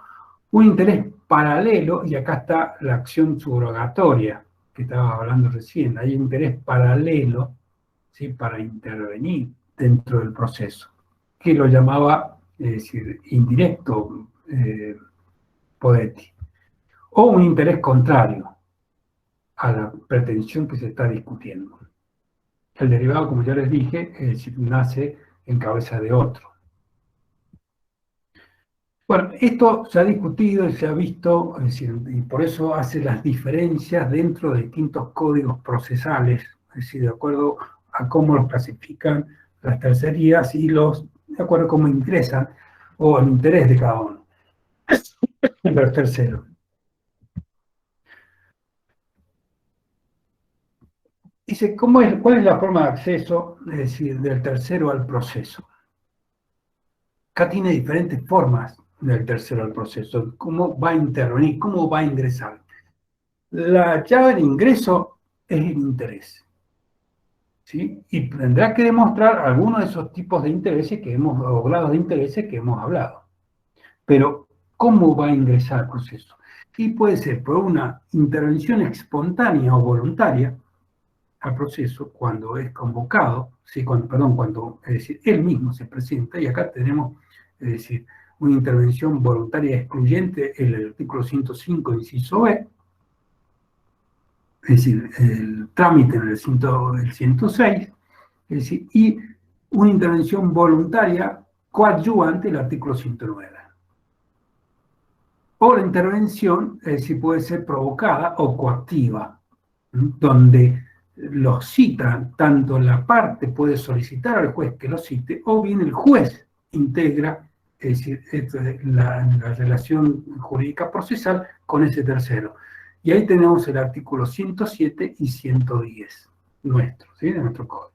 un interés paralelo, y acá está la acción subrogatoria, que estaba hablando recién, hay interés paralelo, ¿sí? Para intervenir dentro del proceso, que lo llamaba, es decir, indirecto Podetti, o un interés contrario a la pretensión que se está discutiendo. El derivado, como ya les dije, es decir, nace en cabeza de otro. Bueno, esto se ha discutido y se ha visto, es decir, y por eso hace las diferencias dentro de distintos códigos procesales, es decir, de acuerdo a cómo los clasifican las tercerías y de acuerdo a cómo ingresan o el interés de cada uno. El tercero. Dice, ¿cuál es la forma de acceso, es decir, del tercero al proceso? Acá tiene diferentes formas del tercero al proceso. ¿Cómo va a intervenir? ¿Cómo va a ingresar? La llave de ingreso es el interés, ¿sí? Y tendrá que demostrar algunos de esos tipos de intereses o grados de intereses que hemos hablado. Pero, ¿cómo va a ingresar al proceso? Y puede ser por una intervención espontánea o voluntaria al proceso cuando es convocado, ¿sí? cuando es decir, él mismo se presenta, y acá tenemos, es decir, una intervención voluntaria excluyente en el artículo 105, inciso B, es decir, el trámite en el 106, es decir, y una intervención voluntaria coadyuvante, el artículo 109. O la intervención, es decir, puede ser provocada o coactiva, donde lo citan, tanto la parte puede solicitar al juez que lo cite, o bien el juez integra, es decir, la relación jurídica procesal con ese tercero. Y ahí tenemos el artículo 107 y 110 nuestro, ¿sí? De nuestro código.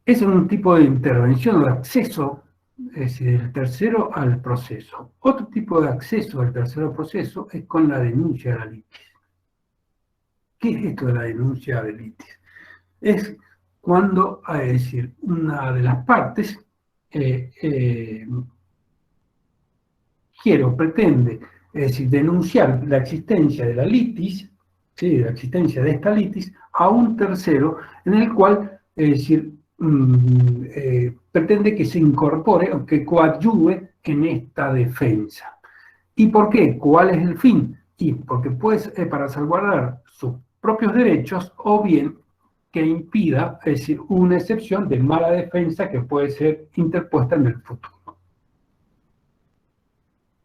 Es un tipo de intervención o de acceso, es decir, del tercero al proceso. Otro tipo de acceso al tercero al proceso es con la denuncia de la litis. ¿Qué es esto de la denuncia de litis? Es cuando, es decir, una de las partes pretende, es decir, denunciar la existencia de la litis, ¿sí? La existencia de esta litis, a un tercero en el cual, es decir, pretende que se incorpore o que coadyuve en esta defensa. ¿Y por qué? ¿Cuál es el fin? Y porque pues para salvaguardar sus propios derechos, o bien que impida, es decir, una excepción de mala defensa que puede ser interpuesta en el futuro.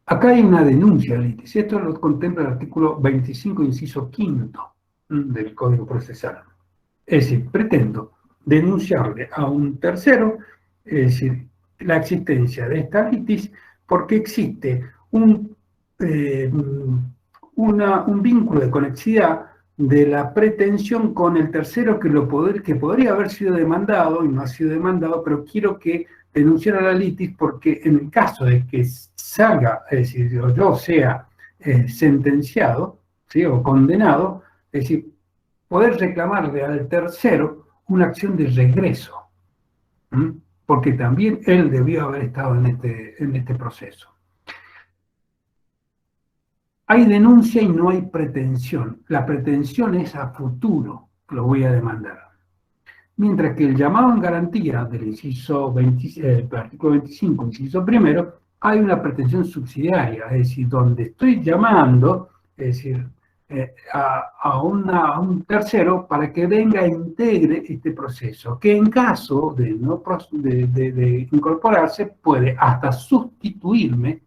Acá hay una denuncia de litis. Esto lo contempla el artículo 25, inciso 5 del Código Procesal. Es decir, pretendo denunciarle a un tercero, es decir, la existencia de esta litis, porque existe un vínculo de conexidad de la pretensión con el tercero que podría haber sido demandado y no ha sido demandado, pero quiero que denunciara la litis porque en el caso de que salga, es decir, yo sea sentenciado, ¿sí? O condenado, es decir, poder reclamarle al tercero una acción de regreso, porque también él debió haber estado en este proceso. Hay denuncia y no hay pretensión. La pretensión es a futuro, lo voy a demandar. Mientras que el llamado en garantía del artículo 25, inciso primero, hay una pretensión subsidiaria, es decir, donde estoy llamando, es decir, a un tercero para que venga e integre este proceso, que en caso de incorporarse puede hasta sustituirme,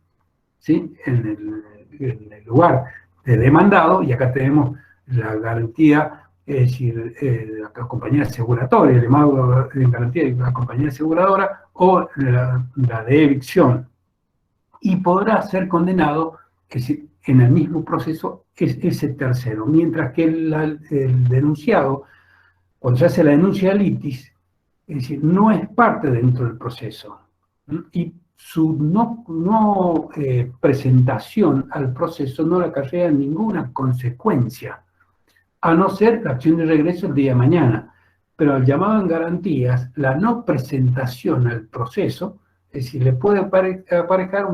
¿sí? en el lugar de demandado, y acá tenemos la garantía, es decir, la compañía aseguradora, el llamado en garantía de la compañía aseguradora, o la de evicción, y podrá ser condenado, es decir, en el mismo proceso es ese tercero, mientras que el denunciado, cuando se hace la denuncia de litis, es decir, no es parte dentro del proceso, y su no presentación al proceso no le acarrea ninguna consecuencia, a no ser la acción de regreso el día de mañana. Pero al llamado en garantías, la no presentación al proceso, es decir, le puede aparejar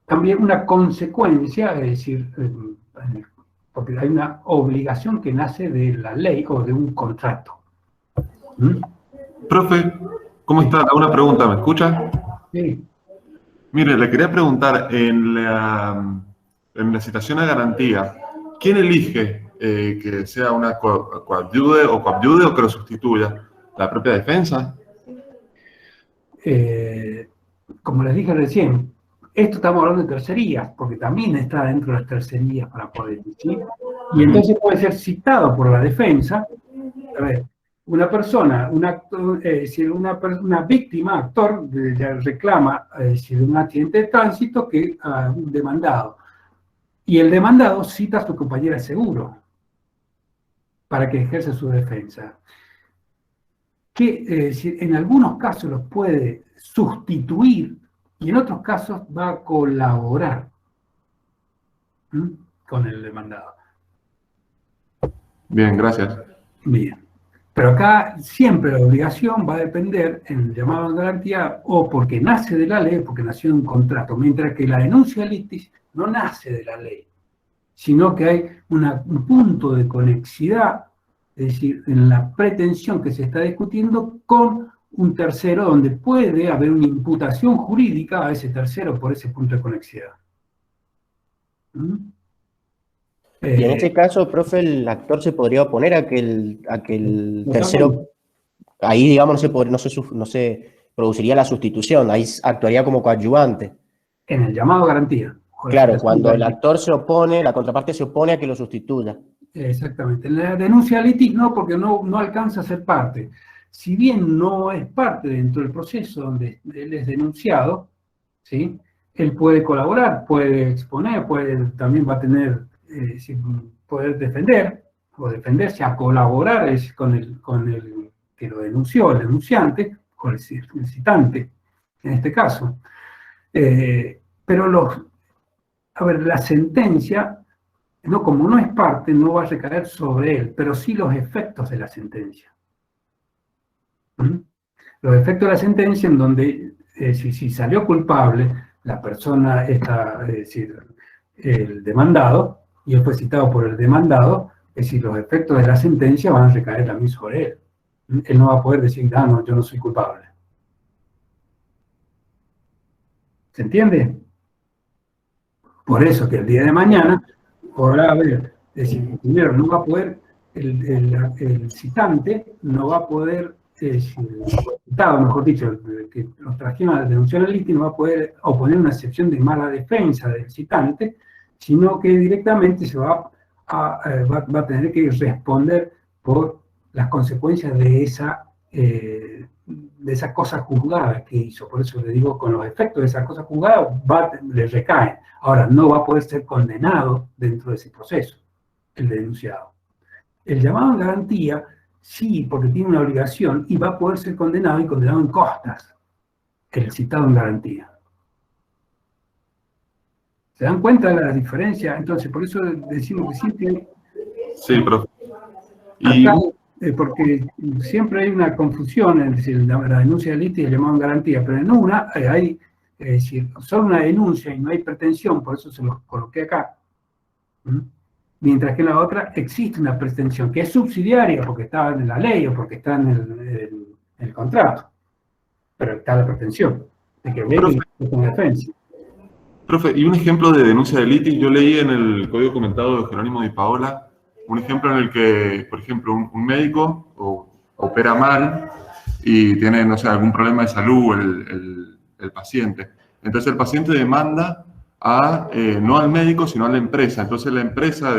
también una consecuencia, es decir, porque hay una obligación que nace de la ley o de un contrato. Profe, ¿cómo está? Una pregunta, ¿me escucha? Sí. Mire, le quería preguntar, en la citación a garantía, ¿quién elige que sea una coadyude o que lo sustituya? ¿La propia defensa? Como les dije recién, esto estamos hablando de tercerías, porque también está dentro de las tercerías para poder decir, y entonces puede ser citado por la defensa. A ver, una persona, un actor, es decir, una víctima, actor, reclama es decir, un accidente de tránsito que a un demandado. Y el demandado cita a su compañera de seguro para que ejerza su defensa. Que decir, en algunos casos los puede sustituir y en otros casos va a colaborar con el demandado. Bien, gracias. Bien. Pero acá siempre la obligación va a depender en el llamado de garantía o porque nace de la ley o porque nació de un contrato, mientras que la denuncia de litis no nace de la ley, sino que hay un punto de conexidad, es decir, en la pretensión que se está discutiendo con un tercero donde puede haber una imputación jurídica a ese tercero por ese punto de conexidad. Y en este caso, profe, el actor se podría oponer a que el tercero, ahí digamos no se produciría la sustitución, ahí actuaría como coadyuvante. En el llamado garantía. Claro, cuando el actor se opone, la contraparte se opone a que lo sustituya. Exactamente. La denuncia litis no, porque no alcanza a ser parte. Si bien no es parte dentro del proceso donde él es denunciado, ¿sí? Él puede colaborar, puede exponer, también va a tener poder defender o defenderse a colaborar con el que lo denunció, el denunciante, o el citante, en este caso. Pero la sentencia, como no es parte, no va a recaer sobre él, pero sí los efectos de la sentencia. Los efectos de la sentencia en donde, si salió culpable, la persona está, es decir, el demandado, y él fue citado por el demandado, es decir, los efectos de la sentencia van a recaer también sobre él. Él no va a poder decir, no, yo no soy culpable. ¿Se entiende? Por eso que el día de mañana podrá haber, es decir, primero no va a poder, el citante no va a poder, el citado, mejor dicho, que los trajeron a la denuncia litis, no va a poder oponer una excepción de mala defensa del citante, sino que directamente se va a tener que responder por las consecuencias de esa cosa juzgada que hizo. Por eso le digo, con los efectos de esa cosa juzgada le recaen. Ahora, no va a poder ser condenado dentro de ese proceso, el denunciado. El llamado en garantía, sí, porque tiene una obligación y va a poder ser condenado y condenado en costas, el citado en garantía. ¿Se dan cuenta de la diferencia? Entonces, por eso decimos que siempre... Sí, profe. Acá, porque siempre hay una confusión entre la denuncia de litis y el llamado en garantía, pero en una hay, es decir, solo una denuncia y no hay pretensión, por eso se los coloqué acá. Mientras que en la otra existe una pretensión, que es subsidiaria porque está en la ley o porque está en el contrato, pero está la pretensión de que venga con defensa. Profe, y un ejemplo de denuncia de litis, yo leí en el código comentado de Jerónimo Di Paola, un ejemplo en el que, por ejemplo, un médico opera mal y tiene, no sé, algún problema de salud el paciente. Entonces el paciente demanda no al médico, sino a la empresa. Entonces la empresa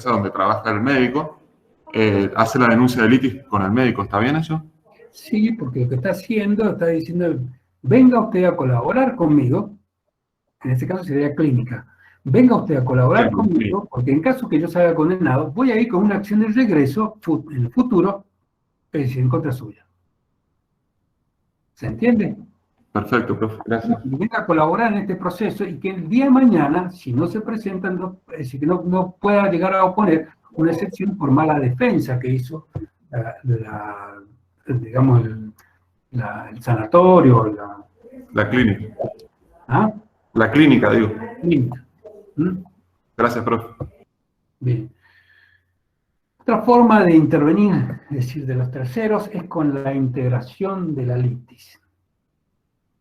donde trabaja el médico hace la denuncia de litis con el médico. ¿Está bien eso? Sí, porque lo que está haciendo, está diciendo, venga usted a colaborar conmigo, en este caso sería clínica, venga usted a colaborar conmigo, porque en caso que yo salga condenado, voy a ir con una acción de regreso en el futuro, es decir, en contra suya. ¿Se entiende? Perfecto, profe, gracias. Y venga a colaborar en este proceso y que el día de mañana, si no se presentan, es decir, que no pueda llegar a oponer una excepción por mala defensa que hizo digamos, el sanatorio, la clínica. ¿Ah? La clínica, digo. Clínica. Gracias, profe. Bien. Otra forma de intervenir, es decir, de los terceros, es con la integración de la litis.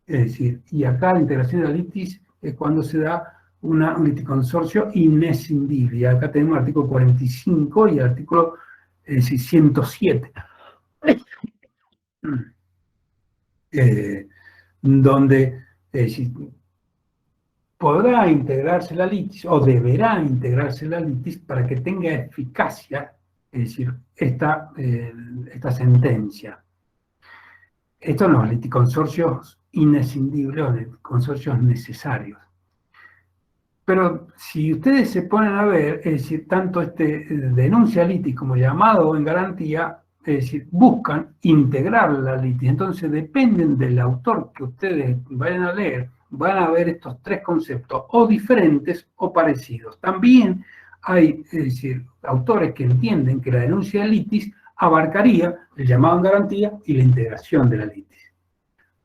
Es decir, y acá la integración de la litis es cuando se da un liticonsorcio inescindible. Y acá tenemos el artículo 45 y el artículo 107. Donde podrá integrarse la litis o deberá integrarse la litis para que tenga eficacia es decir, esta sentencia. Estos son los liticonsorcios inescindibles, o consorcios necesarios. Pero si ustedes se ponen a ver, es decir, tanto denuncia litis como llamado en garantía, es decir, buscan integrar la litis. Entonces dependen del autor que ustedes vayan a leer, van a ver estos tres conceptos, o diferentes o parecidos. También hay, es decir, autores que entienden que la denuncia de litis abarcaría el llamado en garantía y la integración de la litis.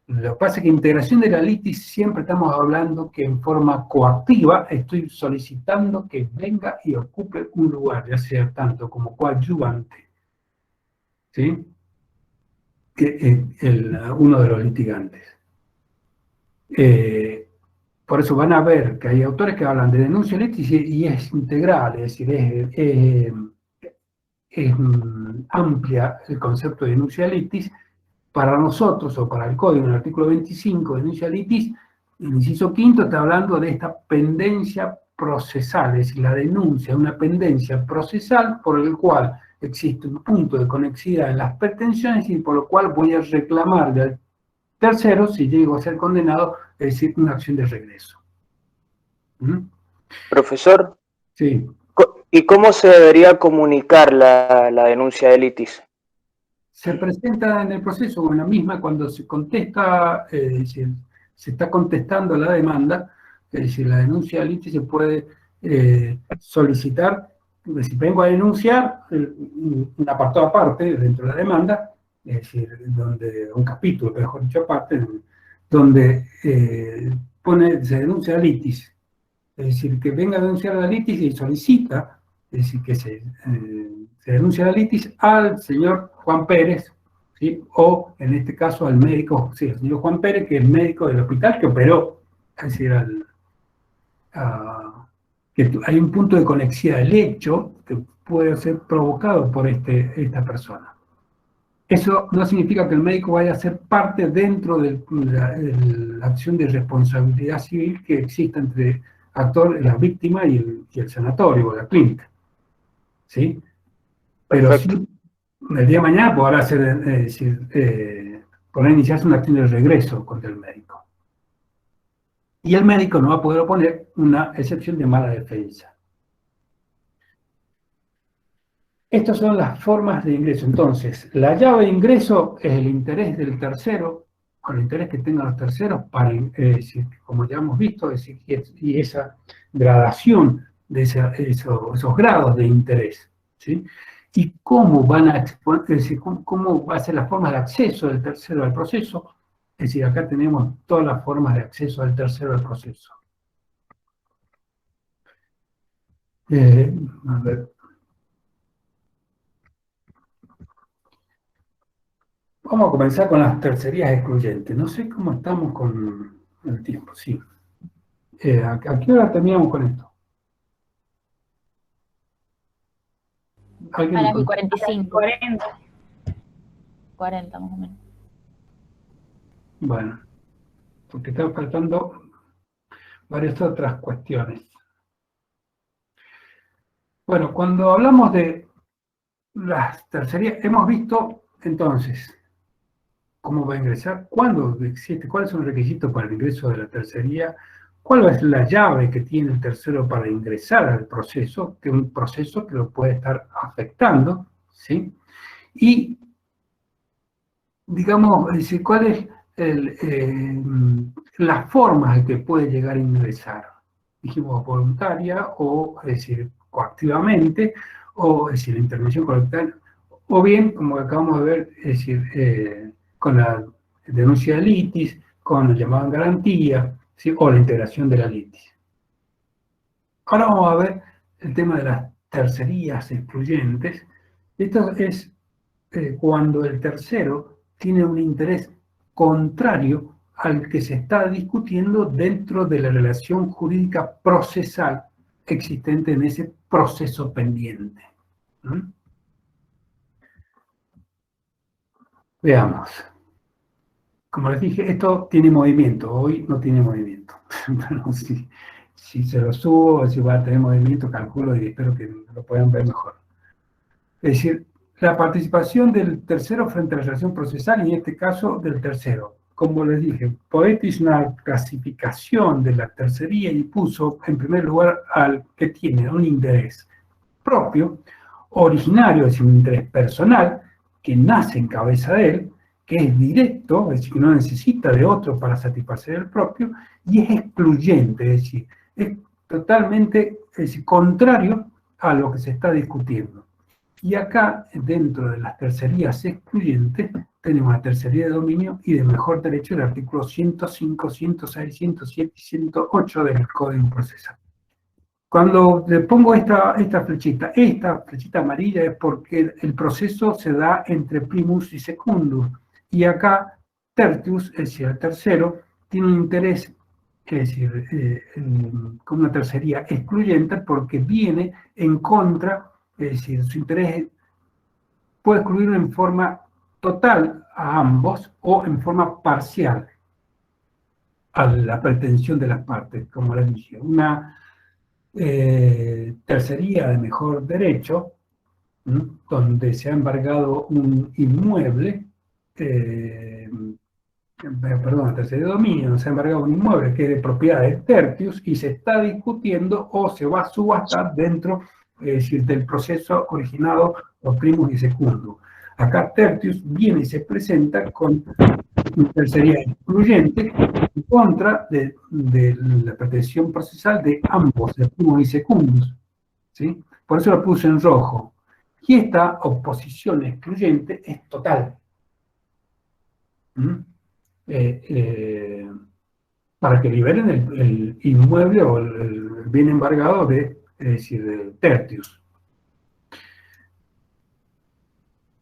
Lo que pasa es que integración de la litis siempre estamos hablando que en forma coactiva estoy solicitando que venga y ocupe un lugar, ya sea tanto como coadyuvante, ¿sí? Uno de los litigantes. Por eso van a ver que hay autores que hablan de denuncia litis y es integral, es decir, es amplia el concepto de denuncia litis. Para nosotros, o para el código, en el artículo 25 de denuncia litis, el inciso quinto está hablando de esta pendencia procesal, es decir, la denuncia es una pendencia procesal por el cual existe un punto de conexidad en las pretensiones y por lo cual voy a reclamar del tercero, si llego a ser condenado, es decir, una acción de regreso. ¿Mm? Profesor, sí. ¿Y cómo se debería comunicar la denuncia de litis? Se presenta en el proceso con la misma cuando se contesta, es decir, se está contestando la demanda, es decir, la denuncia de litis se puede solicitar, es decir, vengo a denunciar un apartado aparte dentro de la demanda, es decir, donde un capítulo, mejor dicho aparte, donde se denuncia la litis, es decir, que venga a denunciar la litis y solicita, es decir, que se denuncia la litis al señor Juan Pérez, ¿sí? O en este caso al médico, sí, el señor Juan Pérez, que es médico del hospital que operó, es decir, que hay un punto de conexidad del hecho que puede ser provocado por esta persona. Eso no significa que el médico vaya a ser parte dentro de la acción de responsabilidad civil que existe entre la víctima y el sanatorio o la clínica, ¿sí? Pero sí, el día de mañana podrá podrá iniciarse una acción de regreso contra el médico. Y el médico no va a poder oponer una excepción de mala defensa. Estas son las formas de ingreso. Entonces, la llave de ingreso es el interés del tercero, o el interés que tengan los terceros, como ya hemos visto, y esa gradación de esos grados de interés, ¿sí? Y cómo van a exponer, es decir, cómo va a ser la forma de acceso del tercero al proceso. Es decir, acá tenemos todas las formas de acceso del tercero al proceso. A ver. Vamos a comenzar con las tercerías excluyentes. No sé cómo estamos con el tiempo, sí. ¿A qué hora terminamos con esto? A las 45. 40 más o menos. Bueno, porque están faltando varias otras cuestiones. Bueno, cuando hablamos de las tercerías, hemos visto entonces cómo va a ingresar, cuándo existe, cuáles son los requisitos para el ingreso de la tercería, cuál es la llave que tiene el tercero para ingresar al proceso, que es un proceso que lo puede estar afectando, ¿sí? Y, digamos, cuál es las formas en que puede llegar a ingresar. Dijimos voluntaria, o es decir, coactivamente, o es decir, intervención colectiva, o bien, como acabamos de ver, es decir, con la denuncia de litis, con el llamado en garantía, ¿sí? O la integración de la litis. Ahora vamos a ver el tema de las tercerías excluyentes. Esto es cuando el tercero tiene un interés contrario al que se está discutiendo dentro de la relación jurídica procesal existente en ese proceso pendiente. ¿Mm? Veamos. Como les dije, esto tiene movimiento, hoy no tiene movimiento. Bueno, si se lo subo, si va a tener movimiento, calculo y espero que lo puedan ver mejor. Es decir, la participación del tercero frente a la relación procesal, y en este caso del tercero. Como les dije, Poetti hizo una clasificación de la tercería y puso en primer lugar al que tiene un interés propio, originario, es decir, un interés personal, que nace en cabeza de él, que es directo, es decir, que no necesita de otro para satisfacer el propio, y es excluyente, es decir, es totalmente, es decir, contrario a lo que se está discutiendo. Y acá, dentro de las tercerías excluyentes, tenemos la tercería de dominio y de mejor derecho del artículo 105, 106, 107 y 108 del Código Procesal. Cuando le pongo esta flechita amarilla es porque el proceso se da entre primus y secundus. Y acá, tertius, es decir, el tercero, tiene un interés, es decir, con una tercería excluyente porque viene en contra, es decir, su interés puede excluirlo en forma total a ambos o en forma parcial a la pretensión de las partes, como les dije. Una tercería de mejor derecho, donde se ha embargado un inmueble, perdón, tercería de dominio, se ha embargado un inmueble que es de propiedad de tertius y se está discutiendo o se va a subastar dentro, es decir, del proceso originado por primus y secundus. Acá tertius viene y se presenta con una tercería excluyente en contra de la pretensión procesal de ambos, de primus y secundus, ¿sí? Por eso lo puse en rojo. Y esta oposición excluyente es total. Para que liberen el inmueble o el bien embargado de, es decir, de tertius.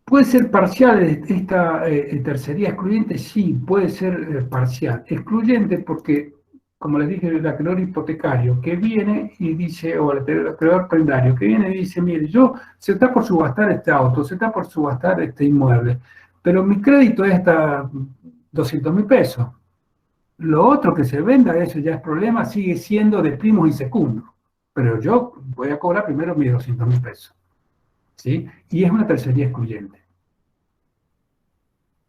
¿Puede ser parcial esta tercería excluyente? Sí, puede ser parcial. Excluyente porque, como les dije, el acreedor hipotecario que viene y dice, o el acreedor prendario que viene y dice, mire, se está por subastar este auto, se está por subastar este inmueble, pero mi crédito es hasta 200.000 pesos. Lo otro que se venda, eso ya es problema, sigue siendo de primos y secundos. Pero yo voy a cobrar primero mis 200.000 pesos. ¿Sí? Y es una tercería excluyente.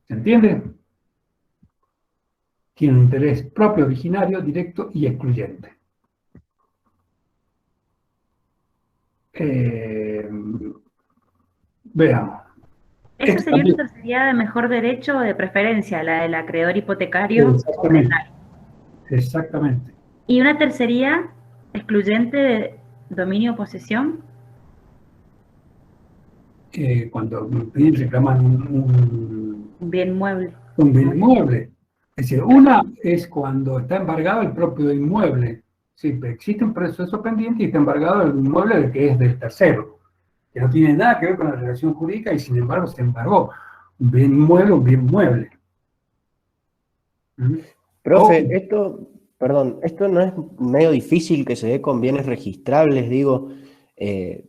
¿Se entiende? Tiene un interés propio, originario, directo y excluyente. Veamos. Esa sería una tercería de mejor derecho o de preferencia, la del acreedor hipotecario. Exactamente. Exactamente. ¿Y una tercería excluyente de dominio o posesión? Cuando reclaman un bien mueble. Un bien inmueble. Es decir, una es cuando está embargado el propio inmueble. Sí, existe un proceso pendiente y está embargado el inmueble que es del tercero, que no tiene nada que ver con la relación jurídica y sin embargo se embargó. Un bien inmueble, un bien mueble. Profe, esto no es medio difícil que se dé con bienes registrables, digo,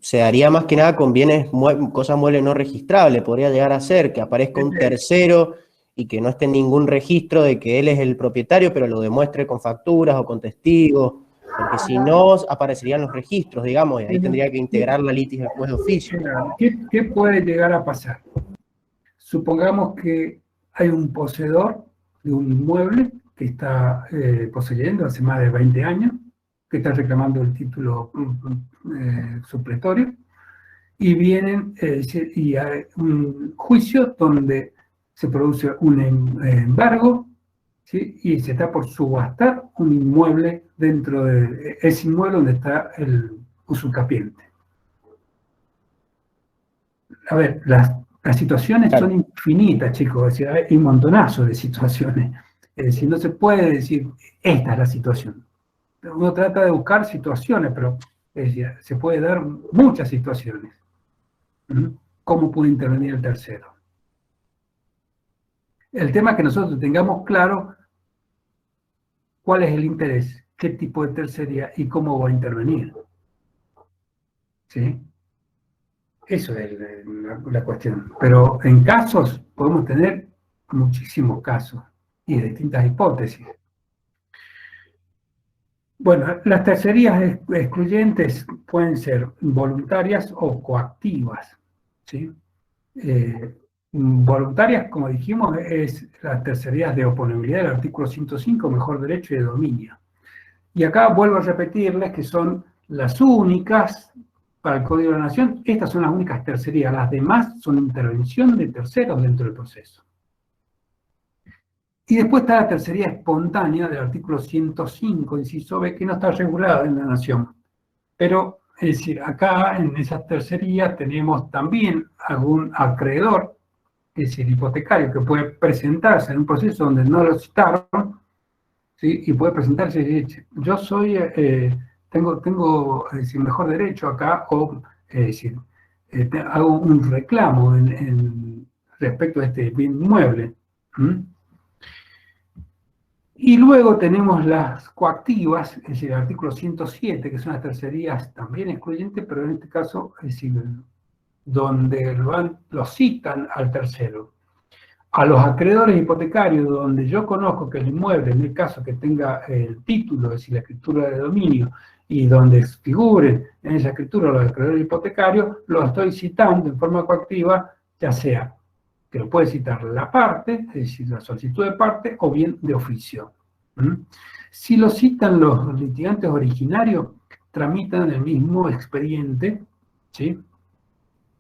se daría más que nada con bienes, cosas muebles no registrables, podría llegar a ser que aparezca un tercero y que no esté en ningún registro de que él es el propietario, pero lo demuestre con facturas o con testigos, porque si no aparecerían los registros, digamos, y ahí tendría que integrar la litis al juez de oficio. ¿Qué puede llegar a pasar? Supongamos que hay un poseedor de un inmueble que está poseyendo hace más de 20 años, que está reclamando el título supletorio, y vienen y hay un juicio donde se produce un embargo, ¿sí? Y se está por subastar un inmueble dentro de ese inmueble donde está el usucapiente. A ver, las situaciones son infinitas, chicos, es decir, hay un montonazo de situaciones. Es decir, no se puede decir, esta es la situación. Uno trata de buscar situaciones, pero es decir, se puede dar muchas situaciones. ¿Cómo puede intervenir el tercero? El tema es que nosotros tengamos claro cuál es el interés, qué tipo de tercería y cómo va a intervenir. ¿Sí? Eso es la cuestión. Pero en casos, podemos tener muchísimos casos y de distintas hipótesis. Bueno, las tercerías excluyentes pueden ser voluntarias o coactivas. ¿sí? Voluntarias, como dijimos, es las tercerías de oponibilidad del artículo 105, mejor derecho y de dominio. Y acá vuelvo a repetirles que son las únicas para el Código de la Nación. Estas son las únicas tercerías, las demás son intervención de terceros dentro del proceso. Y después está la tercería espontánea del artículo 105, inciso B, que no está regulada en la Nación. Pero, es decir, acá en esas tercerías tenemos también algún acreedor, es decir, hipotecario, que puede presentarse en un proceso donde no lo citaron, ¿sí? Y puede presentarse y decir, yo soy, tengo es decir, mejor derecho acá, o es decir, hago un reclamo respecto a este bien inmueble. Y luego tenemos las coactivas, es decir, el artículo 107, que son las tercerías también excluyentes, pero en este caso, es decir, donde lo citan al tercero. A los acreedores hipotecarios, donde yo conozco que el inmueble, en el caso que tenga el título, es decir, la escritura de dominio, y donde figuren en esa escritura los acreedores hipotecarios, lo estoy citando en forma coactiva, ya sea que lo puede citar la parte, es decir, la solicitud de parte, o bien de oficio. Si lo citan los litigantes originarios, tramitan el mismo expediente, ¿sí?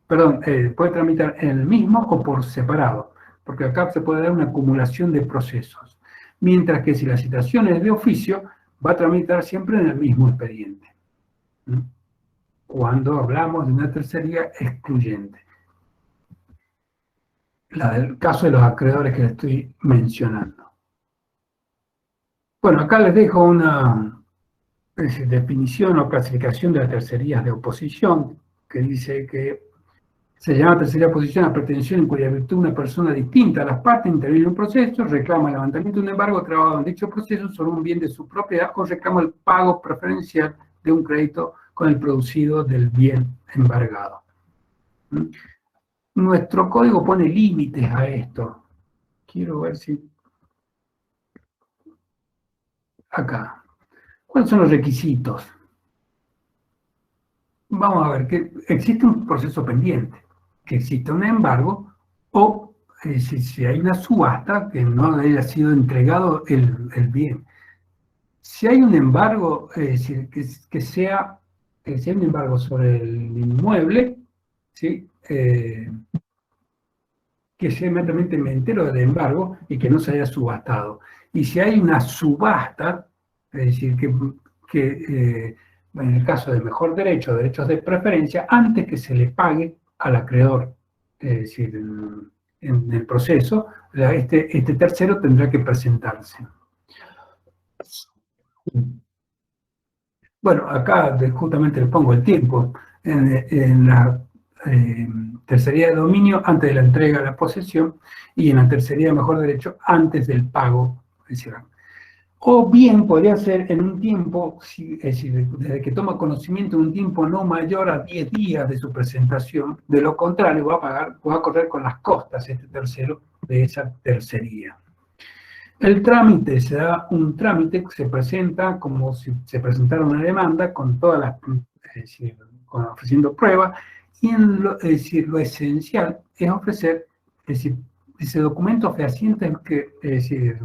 Perdón, puede tramitar en el mismo o por separado, porque acá se puede dar una acumulación de procesos. Mientras que si la citación es de oficio, va a tramitar siempre en el mismo expediente. Cuando hablamos de una tercería excluyente. La del caso de los acreedores que les estoy mencionando. Bueno, acá les dejo una definición o clasificación de las tercerías de oposición, que dice que se llama tercería de oposición a pretensión en cuya virtud una persona distinta a las partes interviene en un proceso, reclama el levantamiento de un embargo trabado en dicho proceso sobre un bien de su propiedad o reclama el pago preferencial de un crédito con el producido del bien embargado. Nuestro código pone límites a esto. Quiero ver si... Acá. ¿Cuáles son los requisitos? Vamos a ver que existe un proceso pendiente, que existe un embargo, o si hay una subasta que no haya sido entregado el bien. Si hay un embargo, es decir, que sea un embargo sobre el inmueble, ¿sí? Que sea inmediatamente me entero del embargo y que no se haya subastado. Y si hay una subasta, es decir, que en el caso de mejor derecho, derechos de preferencia, antes que se le pague al acreedor, es decir, en el proceso, este tercero tendrá que presentarse. Bueno, acá justamente le pongo el tiempo. En la tercería de dominio, antes de la entrega a la posesión, y en la tercería de mejor derecho, antes del pago. O bien podría ser en un tiempo, es decir, desde que toma conocimiento, en un tiempo no mayor a 10 días de su presentación. De lo contrario, va a correr con las costas este tercero de esa tercería. El trámite se da un trámite que se presenta como si se presentara una demanda con todas las, es decir, ofreciendo pruebas, y es decir, lo esencial es ofrecer, es decir, ese documento fehaciente que, es decir,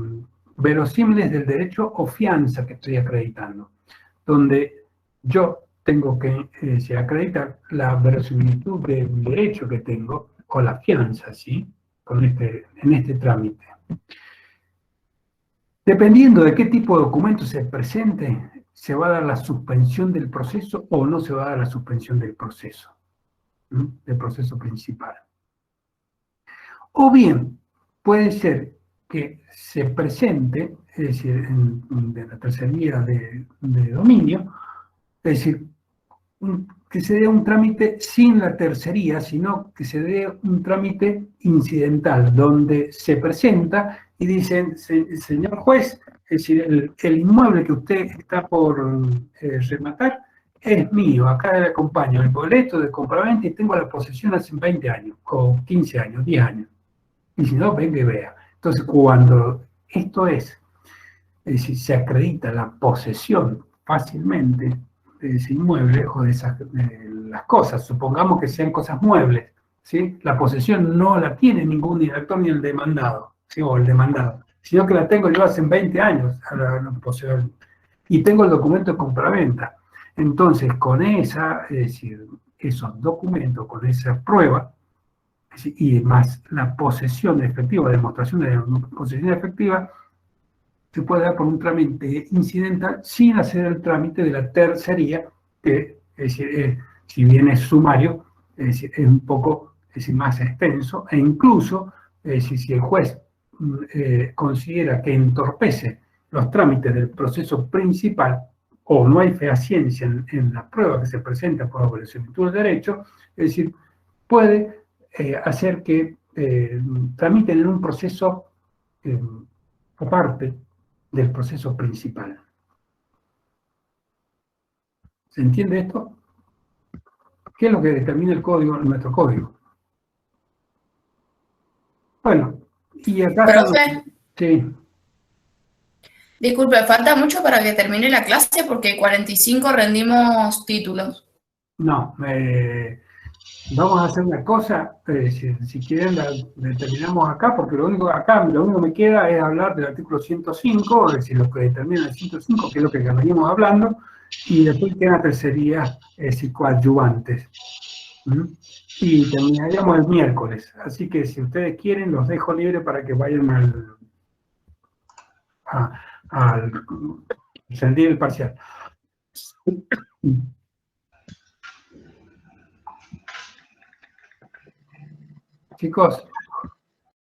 verosímiles del derecho o fianza que estoy acreditando, donde yo tengo que acreditar la verosimilitud del derecho que tengo o la fianza, ¿sí? En este trámite. Dependiendo de qué tipo de documento se presente, se va a dar la suspensión del proceso o no se va a dar la suspensión del proceso principal. O bien, puede ser que se presente, es decir, de la tercería de dominio, es decir, que se dé un trámite sin la tercería, sino que se dé un trámite incidental, donde se presenta y dicen, señor juez, es decir, el inmueble que usted está por rematar es mío, acá le acompaño el boleto de compraventa y tengo la posesión hace 20 años, o 15 años, 10 años. Y si no, venga y vea. Entonces, cuando esto es decir, se acredita la posesión fácilmente de ese inmueble o de las cosas, supongamos que sean cosas muebles, ¿sí? La posesión no la tiene ningún actor ni el demandado, ¿sí? O el demandado, sino que la tengo yo hace 20 años, a la posesión, y tengo el documento de compraventa. Entonces, con esa, es decir, esos documentos, con esa prueba, y más la posesión efectiva, demostración de posesión efectiva, se puede dar por un trámite incidental sin hacer el trámite de la tercería, que es decir, si bien es sumario, es decir, es un poco más extenso, e incluso si el juez considera que entorpece los trámites del proceso principal o no hay fehaciencia en la prueba que se presenta por la solicitud de derecho, es decir, puede hacer que tramiten en un proceso aparte del proceso principal. ¿Se entiende esto? ¿Qué es lo que determina el código, nuestro código? Bueno, y acá... Profe, sí. disculpe, falta mucho para que termine la clase porque 45 rendimos títulos. No, vamos a hacer una cosa, si quieren la terminamos acá, porque lo único que me queda es hablar del artículo 105, es decir, lo que determina el 105, que es lo que veníamos hablando, y después quedan tercerías coadyuvantes. Y terminaríamos el miércoles, así que si ustedes quieren los dejo libre para que vayan al rendir el parcial. Chicos,